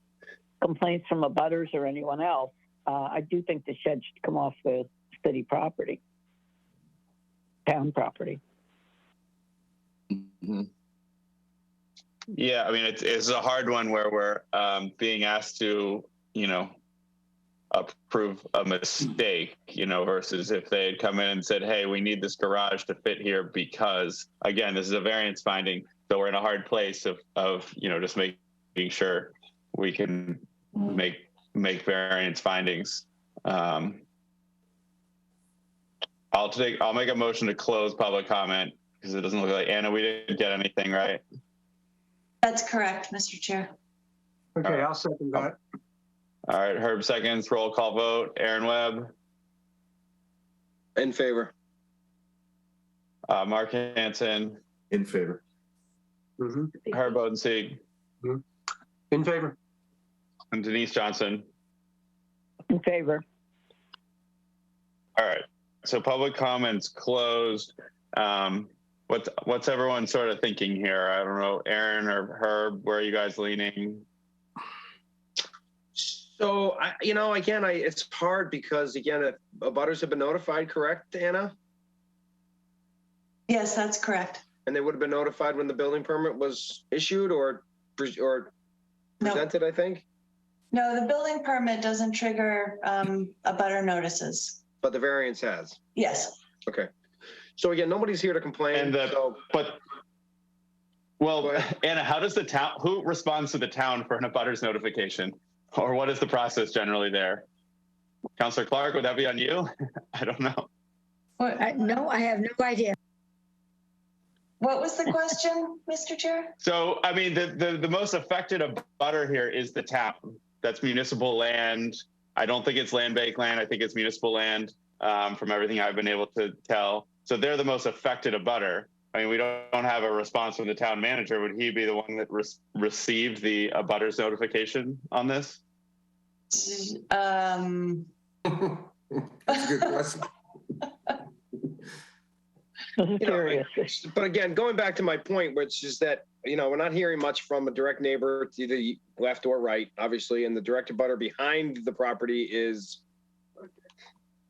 complaints from abutters or anyone else, I do think the shed should come off the city property, town property. Mm-hmm. Yeah, I mean, it's a hard one where we're being asked to, approve a mistake, versus if they had come in and said, hey, we need this garage to fit here because, again, this is a variance finding. So we're in a hard place of just making sure we can make variance findings. I'll make a motion to close public comment because it doesn't look like, Anna, we didn't get anything, right? That's correct, Mr. Chair. Okay, I'll second that. All right, Herb seconds, roll call vote. Aaron Webb, In favor. Mark Hansen, In favor. Herb Odensieg, In favor. and Denise Johnson. In favor. All right, so public comments closed. What's everyone sort of thinking here? I don't know, Aaron or Herb, where are you guys leaning? So, again, it's hard because, again, if abutters have been notified, correct, Anna? Yes, that's correct. And they would have been notified when the building permit was issued or No. presented, I think? No, the building permit doesn't trigger abutter notices. But the variance has. Yes. Okay. So again, nobody's here to complain. Well, Anna, how does the town, who responds to the town for an abutters notification? Or what is the process generally there? Councillor Clark, would that be on you? I don't know. No, I have no idea. What was the question, Mr. Chair? So, I mean, the most affected abutter here is the town. That's municipal land. I don't think it's land bank land. I think it's municipal land from everything I've been able to tell. So they're the most affected abutter. I mean, we don't have a response from the town manager. Would he be the one that received the abutters notification on this? That's a good question. But again, going back to my point, which is that, we're not hearing much from a direct neighbor to the left or right, obviously, and the direct abutter behind the property is,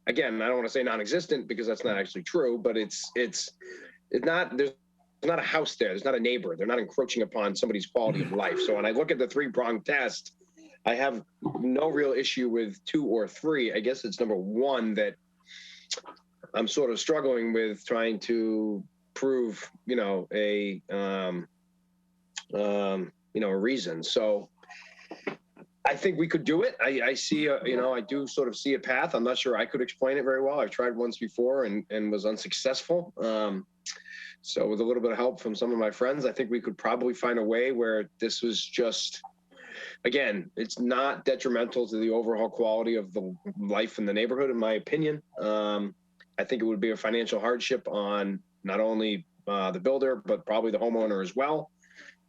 again, I don't want to say non-existent because that's not actually true, but it's not, there's not a house there. There's not a neighbor. They're not encroaching upon somebody's quality of life. So when I look at the three-pronged test, I have no real issue with 2 or 3. I guess it's number 1 that I'm sort of struggling with trying to prove, a reason. So I think we could do it. I see, I do sort of see a path. I'm not sure I could explain it very well. I've tried once before and was unsuccessful. So with a little bit of help from some of my friends, I think we could probably find a way where this was just, again, it's not detrimental to the overall quality of the life in the neighborhood, in my opinion. I think it would be a financial hardship on not only the builder, but probably the homeowner as well.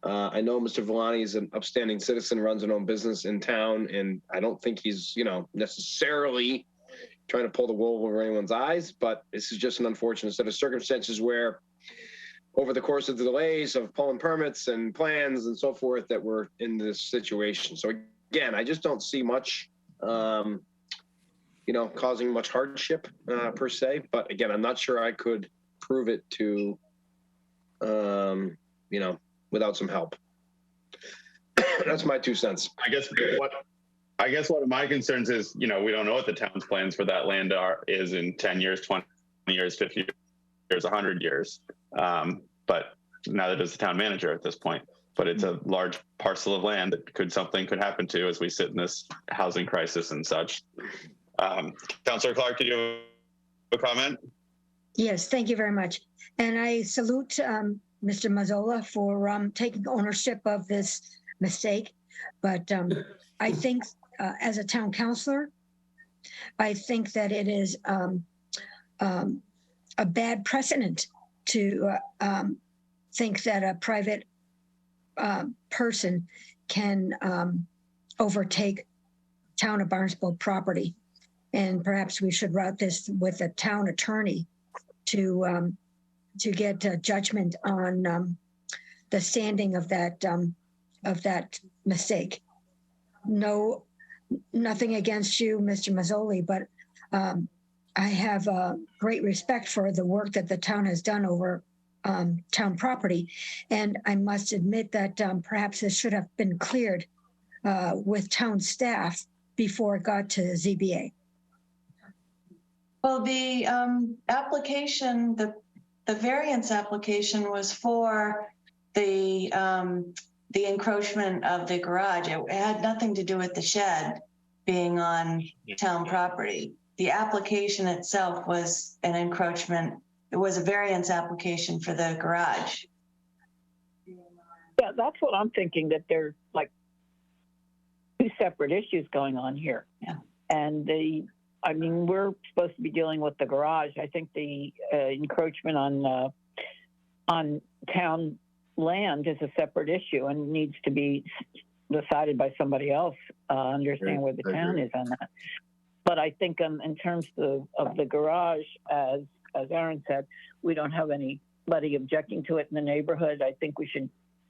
I know Mr. Villani is an upstanding citizen, runs an own business in town, and I don't think he's, necessarily trying to pull the wool over anyone's eyes, but this is just an unfortunate set of circumstances where over the course of the delays of pulling permits and plans and so forth that we're in this situation. So again, I just don't see much, causing much hardship per se, but again, I'm not sure I could prove it to, without some help. That's my 2 cents. I guess one of my concerns is, we don't know what the town's plans for that land is in 10 years, 20 years, 50 years, 100 years. But neither does the town manager at this point. But it's a large parcel of land that something could happen to as we sit in this housing crisis and such. Councillor Clark, did you have a comment? Yes, thank you very much. And I salute Mr. Mazzola for taking ownership of this mistake. But I think as a town councilor, I think that it is a bad precedent to think that a private person can overtake town of Barnstable property. And perhaps we should route this with a town attorney to get a judgment on the standing of that mistake. No, nothing against you, Mr. Mazzoli, but I have great respect for the work that the town has done over town property. And I must admit that perhaps this should have been cleared with town staff before it got to ZBA. Well, the application, the variance application was for the encroachment of the garage. It had nothing to do with the shed being on town property. the application itself was an encroachment. It was a variance application for the garage. Yeah, that's what I'm thinking, that there's like two separate issues going on here. Yeah. And I mean, we're supposed to be dealing with the garage. I think the encroachment on town land is a separate issue and needs to be decided by somebody else, understand where the town is on that. But I think in terms of the garage, as Aaron said, we don't have anybody objecting to it in the neighborhood. I think we should,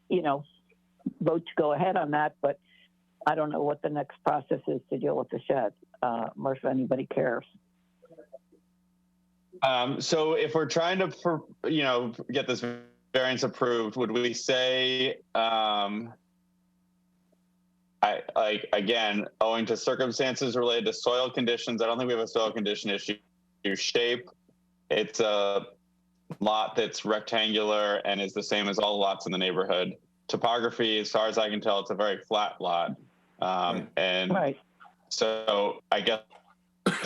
you know, vote to go ahead on that, but I don't know what the next process is to deal with the shed, or if anybody cares. So if we're trying to, you know, get this variance approved, would we say, again, owing to circumstances related to soil conditions, I don't think we have a soil condition issue. Shape, it's a lot that's rectangular and is the same as all lots in the neighborhood. Topography, as far as I can tell, it's a very flat lot. And so I guess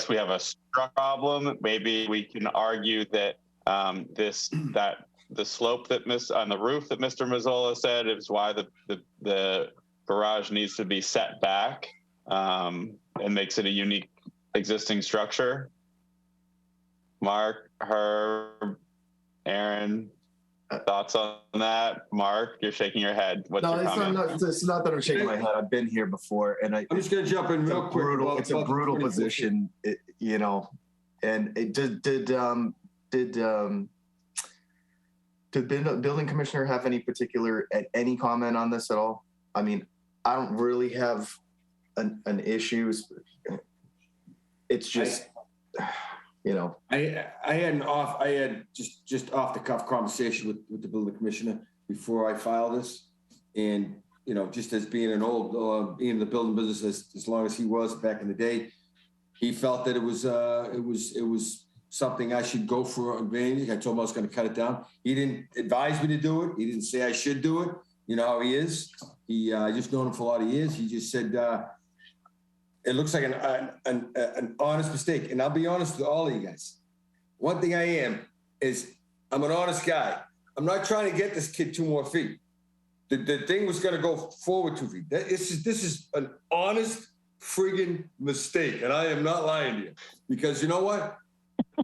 we have a structure problem. Maybe we can argue that the slope that on the roof that Mr. Mazzola said is why the garage needs to be set back, and makes it a unique existing structure. Mark, Herb, Aaron, thoughts on that? Mark, you're shaking your head. What's your comment? It's not that I'm shaking my head. I've been here before, and I'm just going to jump in real quick. It's a brutal position, you know. And did the building commissioner have any comment on this at all? I mean, I don't really have an issue. It's just, you know. I had just off the cuff conversation with the building commissioner before I filed this, and you know, just as being an old being in the building business as long as he was back in the day, he felt that it was something I should go for advantage. I told him I was going to cut it down. He didn't advise me to do it. He didn't say I should do it. You know how he is. I just known him for a lot of years. He just said, it looks like an honest mistake. And I'll be honest with all of you guys. One thing I am is I'm an honest guy. I'm not trying to get this kid 2 more feet. The thing was going to go forward 2 feet. This is an honest friggin' mistake. And I am not lying to you. Because you know what?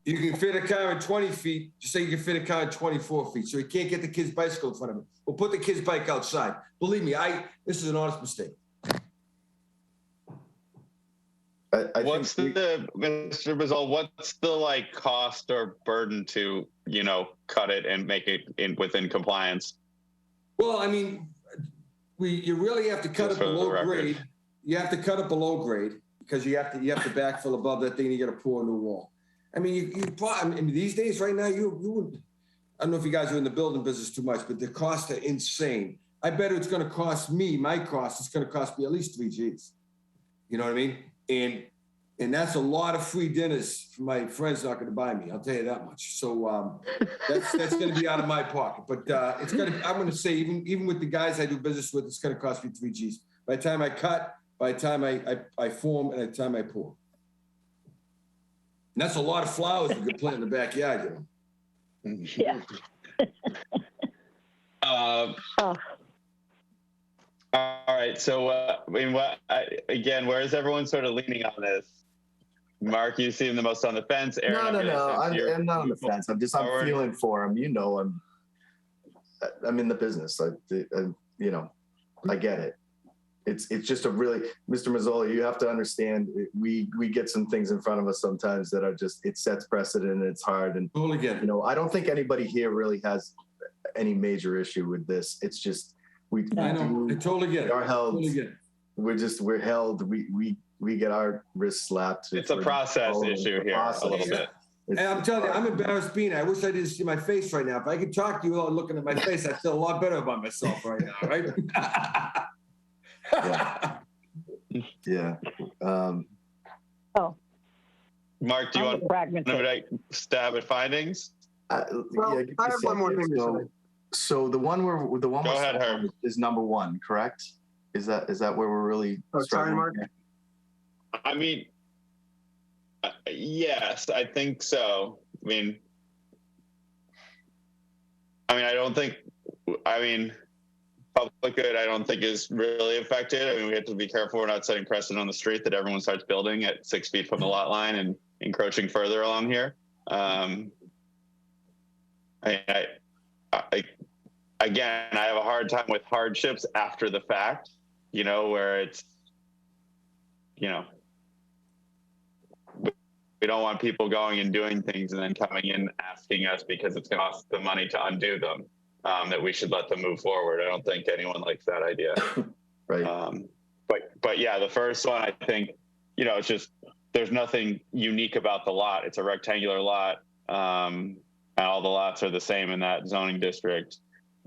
You can fit a car in 20 feet, just say you can fit a car in 24 feet. So you can't get the kid's bicycle in front of him. We'll put the kid's bike outside. Believe me, this is an honest mistake. Mr. Bizzle, what's the like cost or burden to, you know, cut it and make it within compliance? Well, I mean, you really have to cut it below grade. You have to cut it below grade because you have to backfill above that thing and you got to pour a new wall. I mean, these days right now, you would, I don't know if you guys are in the building business too much, but the costs are insane. I bet it's going to cost me, it's going to cost me at least 3 G's. You know what I mean? And that's a lot of free dinners for my friends not going to buy me. I'll tell you that much. So that's going to be out of my pocket. But I'm going to say, even with the guys I do business with, it's going to cost me 3 G's. By the time I cut, by the time I form, and by the time I pour. And that's a lot of flowers we could plant in the backyard, you know. Yeah. All right. So, I mean, again, where is everyone sort of leaning on this? Mark, you seem the most on the fence. Aaron, No. I'm not on the fence. I'm feeling for him. You know, I'm in the business. You know, I get it. It's just a really, Mr. Mazzola, you have to understand, we get some things in front of us sometimes that are just, it sets precedent and it's hard. And, totally get it. You know, I don't think anybody here really has any major issue with this. It's just, I totally get it. Are held. Totally get it. We're held. We get our wrists slapped. It's a process issue here a little bit. And I'm telling you, I'm embarrassed being. I wich I didn't see my face right now. If I could talk to you without looking at my face, I feel a lot better about myself right now, right? Yeah. Mark, do you want to stab at findings? I have one more thing to say. So the one Go ahead, Herb. is number 1, correct? Is that where we're really? Oh, sorry, Mark. I mean, Yes, I think so. I don't think, public good, I don't think is really affected. We have to be careful we're not setting precedent on the street that everyone starts building at 6 feet from the lot line and encroaching further along here. Again, I have a hard time with hardships after the fact, where it's, we don't want people going and doing things and then coming in asking us because it's going to cost the money to undo them, that we should let them move forward. I don't think anyone likes that idea. Right. But yeah, the first one, I think, it's just, there's nothing unique about the lot. It's a rectangular lot. And all the lots are the same in that zoning district.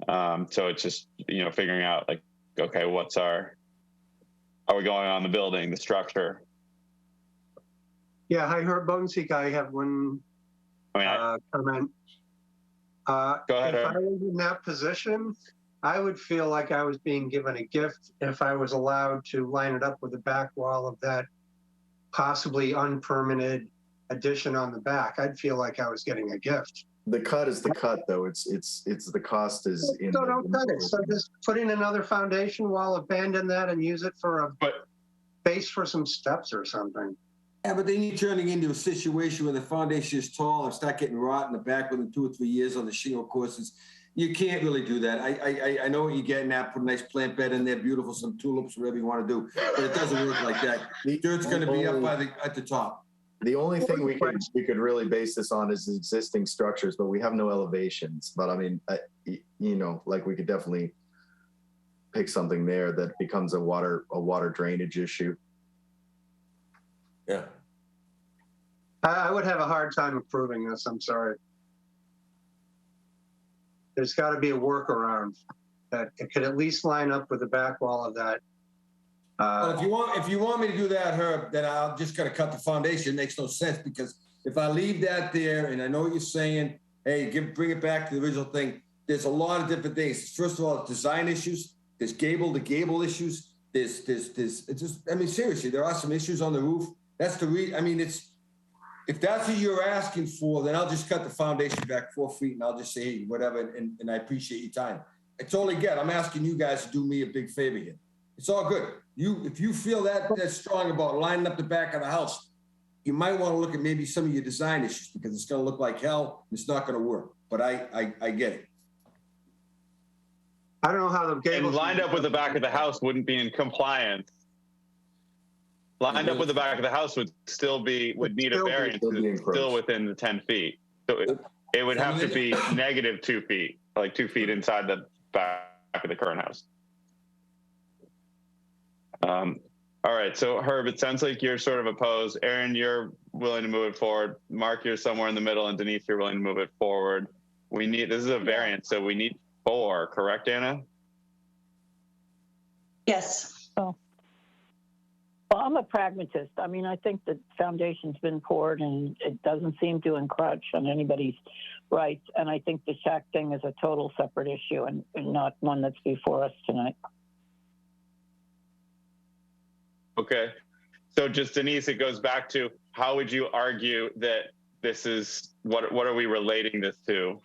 So it's just, figuring out like, okay, are we going on the building, the structure? Yeah, hi, Herb Bogenseek. I have one comment. Go ahead, if Herb. I was in that position, I would feel like I was being given a gift if I was allowed to line it up with the back wall of that possibly unpermitted addition on the back. I'd feel like I was getting a gift. The cut is the cut, though. It's the cost is in. So don't cut it. So just put in another foundation wall, abandon that, and use it for a base for some steps or something. Yeah, but then you're turning into a situation where the foundation is tall and start getting rot in the back within 2 or 3 years on the shingle courses. You can't really do that. I know what you're getting at. Put a nice plant bed in there, beautiful, some tulips, whatever you want to do. But it doesn't work like that. The dirt's going to be up at the top. The only thing we could really base this on is existing structures, but we have no elevations. But like we could definitely pick something there that becomes a water drainage issue. Yeah. I would have a hard time approving this. I'm sorry. There's got to be a workaround that it could at least line up with the back wall of that. Well, if you want me to do that, Herb, then I'll just gotta cut the foundation. It makes no sense because if I leave that there, and I know what you're saying, hey, bring it back to the original thing. There's a lot of different things. First of all, design issues. There's gable to gable issues. There's seriously, there are some issues on the roof. That's if that's what you're asking for, then I'll just cut the foundation back 4 feet and I'll just say, hey, whatever, and I appreciate your time. I totally get it. I'm asking you guys to do me a big favor here. It's all good. If you feel that's strong about lining up the back of the house, you might want to look at maybe some of your design issues because it's going to look like hell. And it's not going to work. But I get it. I don't know how the gable. And lined up with the back of the house wouldn't be in compliance. Lined up with the back of the house would need a variance. It's still within the 10 feet. So it would have to be negative 2 feet, like 2 feet inside the back of the current house. All right, so Herb, it sounds like you're sort of opposed. Aaron, you're willing to move it forward. Mark, you're somewhere in the middle, and Denise, you're willing to move it forward. This is a variance, so we need 4, correct, Anna? Yes. Oh. Well, I'm a pragmatist. I think the foundation's been poured and it doesn't seem to encroach on anybody's rights. And I think the shack thing is a total separate issue and not one that's before us tonight. Okay. So just Denise, it goes back to how would you argue that this is, what are we relating this to?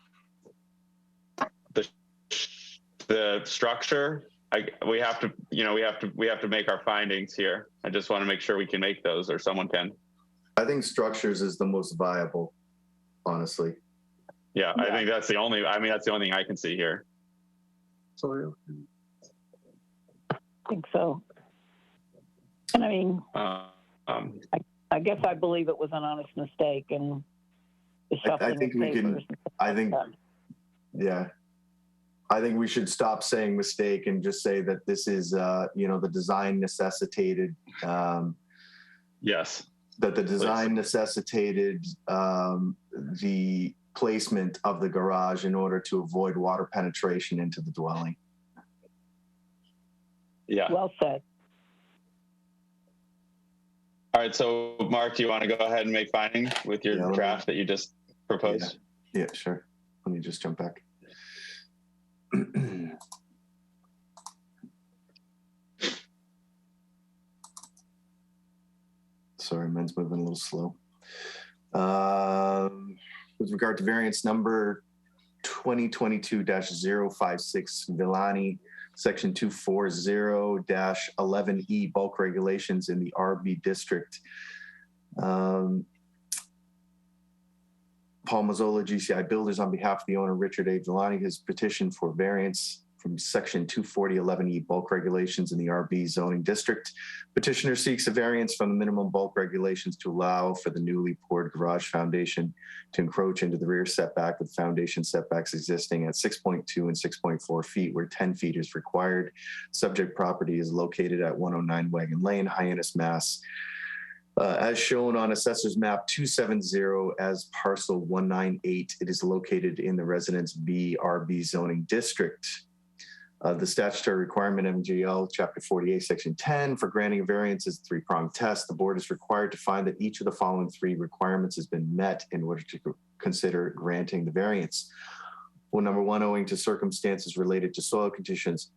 The structure? We have to make our findings here. I just want to make sure we can make those, or someone can. I think structures is the most viable, honestly. Yeah, I think that's the only thing I can see here. Sorry. I think so. And I guess I believe it was an honest mistake and the shuffling of papers. I think we should stop saying mistake and just say that this is, the design necessitated. Yes. That the design necessitated the placement of the garage in order to avoid water penetration into the dwelling. Yeah. Well said. All right. So, Mark, do you want to go ahead and make findings with your draft that you just proposed? Yeah, sure. Let me just jump back. Sorry, mine's moving a little slow. With regard to variance number 2022-056 Villani, section 240-11E bulk regulations in the RB district. Paul Mazzola, GCI Builders, on behalf of the owner, Richard A. Villani, has petitioned for variance from section 240-11E bulk regulations in the RB zoning district. Petitioner seeks a variance from the minimum bulk regulations to allow for the newly poured garage foundation to encroach into the rear setback with foundation setbacks existing at 6.2 and 6.4 feet where 10 feet is required. Subject property is located at 109 Wagon Lane, Hyannis, Mass. As shown on Assessor's Map 270 as parcel 198, it is located in the Residence B RB zoning district. The statutory requirement MGL Chapter 48, Section 10 for granting a variance is a three-pronged test. The board is required to find that each of the following three requirements has been met in order to consider granting the variance. Well, number one, owing to circumstances related to soil conditions,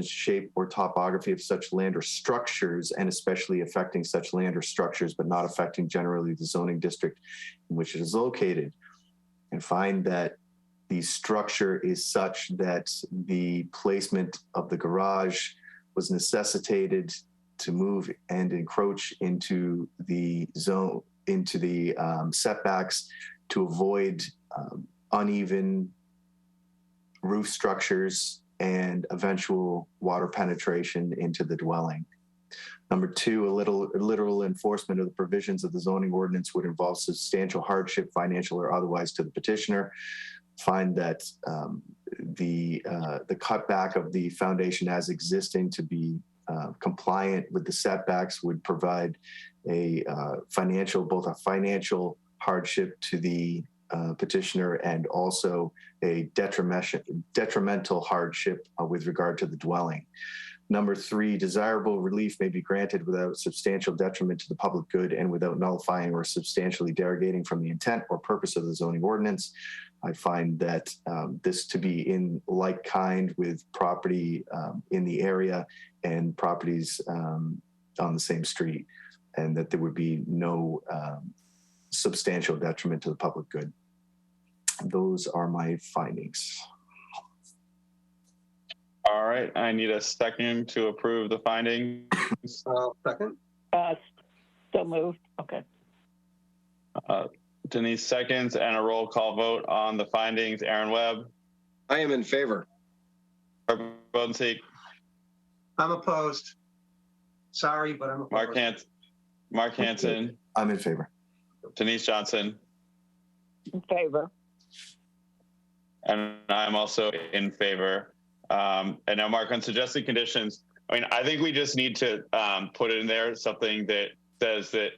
shape, or topography of such land or structures, and especially affecting such land or structures, but not affecting generally the zoning district in which it is located. And find that the structure is such that the placement of the garage was necessitated to move and encroach into the zone, into the setbacks to avoid uneven roof structures and eventual water penetration into the dwelling. Number two, a literal enforcement of the provisions of the zoning ordinance would involve substantial hardship, financial or otherwise, to the petitioner. Find that the cutback of the foundation as existing to be compliant with the setbacks would provide a both a financial hardship to the petitioner and also a detrimental hardship with regard to the dwelling. Number three, desirable relief may be granted without substantial detriment to the public good and without nullifying or substantially derogating from the intent or purpose of the zoning ordinance. I find that this to be in like kind with property in the area and properties on the same street, and that there would be no substantial detriment to the public good. Those are my findings. All right, I need a second to approve the findings. Second. So moved. Okay. Denise seconds, and a roll call vote on the findings. Aaron Webb. I am in favor. Bodensee. I'm opposed. Sorry, but I'm opposed. Mark Hansen. I'm in favor. Denise Johnson. In favor. And I'm also in favor. And now, Mark, on suggested conditions, I mean, I think we just need to put in there something that says that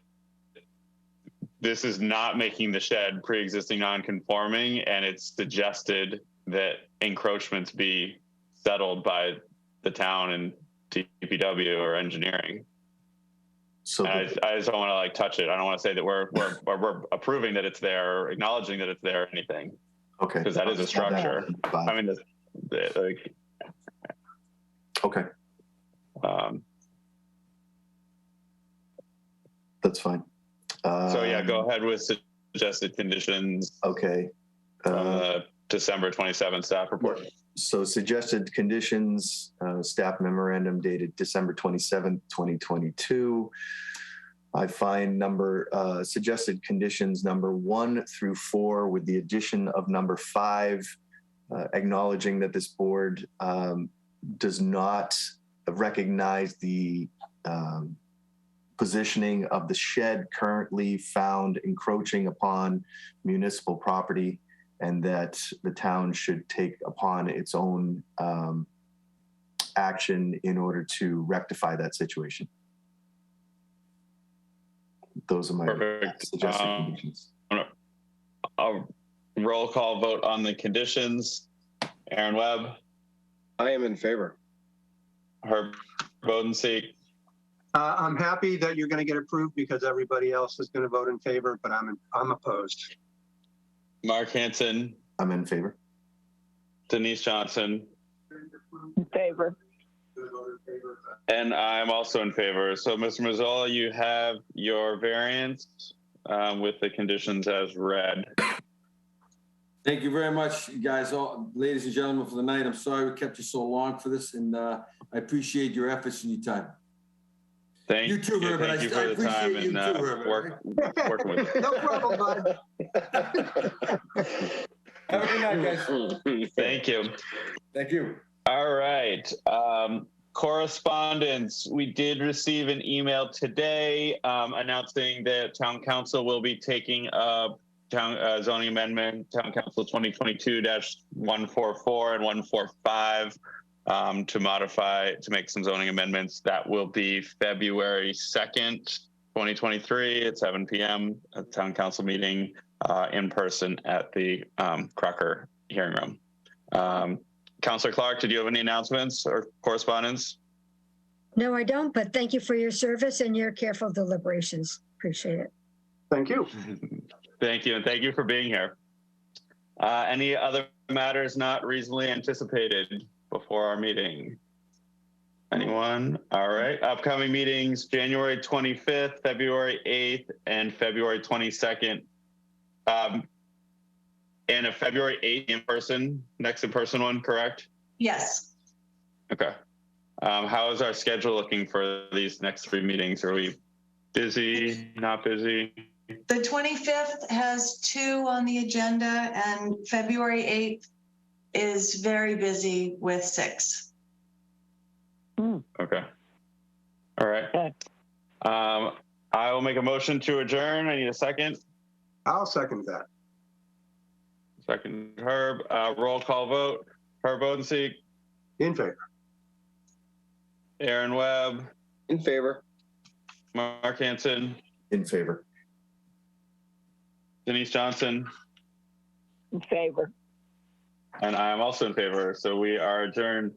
this is not making the shed pre-existing non-conforming, and it's suggested that encroachments be settled by the town and DPW or engineering. So I just don't want to like touch it. I don't want to say that we're approving that it's there or acknowledging that it's there or anything. Okay. Because that is a structure. I mean, like. Okay. That's fine. So yeah, go ahead with suggested conditions. Okay. December 27th staff report. So suggested conditions, staff memorandum dated December 27th, 2022. I find suggested conditions number 1 through 4 with the addition of number 5, acknowledging that this board does not recognize the positioning of the shed currently found encroaching upon municipal property, and that the town should take upon its own action in order to rectify that situation. Those are my suggested conditions. I'll roll call vote on the conditions. Aaron Webb. I am in favor. Herb Bodensee. I'm happy that you're going to get approved because everybody else is going to vote in favor, but I'm opposed. Mark Hansen. I'm in favor. Denise Johnson. In favor. And I'm also in favor. So, Mr. Mazzola, you have your variance with the conditions as read. Thank you very much, you guys, all, ladies and gentlemen, for the night. I'm sorry we kept you so long for this, and I appreciate your efforts and your time. Thank You too, Herbert. Thank you for the time appreciate you and too, Herbert. working with you. No problem, bud. Have a good night, guys. Thank you. Thank you. All right. Correspondence. We did receive an email today announcing that Town Council will be taking up zoning amendment, Town Council 2022-144 and 145 to modify, to make some zoning amendments. That will be February 2nd, 2023 at 7 p.m. at Town Council meeting in person at the Crocker hearing room. Councilor Clark, did you have any announcements or correspondence? No, I don't, but thank you for your service and your careful deliberations. Appreciate it. Thank you. Thank you, and thank you for being here. Any other matters not reasonably anticipated before our meeting? Anyone? All right. Upcoming meetings, January 25th, February 8th, and February 22nd. And a February 8th in person, next in person one, correct? Yes. Okay. How is our schedule looking for these next 3 meetings? Are we busy, not busy? The 25th has 2 on the agenda, and February 8th is very busy with 6. Okay. All right. Okay. I will make a motion to adjourn. I need a second. I'll second that. Second, Herb. Roll call vote. Herb Odenseek, In favor. Aaron Webb, In favor. Mark Hanson, In favor. Denise Johnson, In favor. and I am also in favor. So we are adjourned.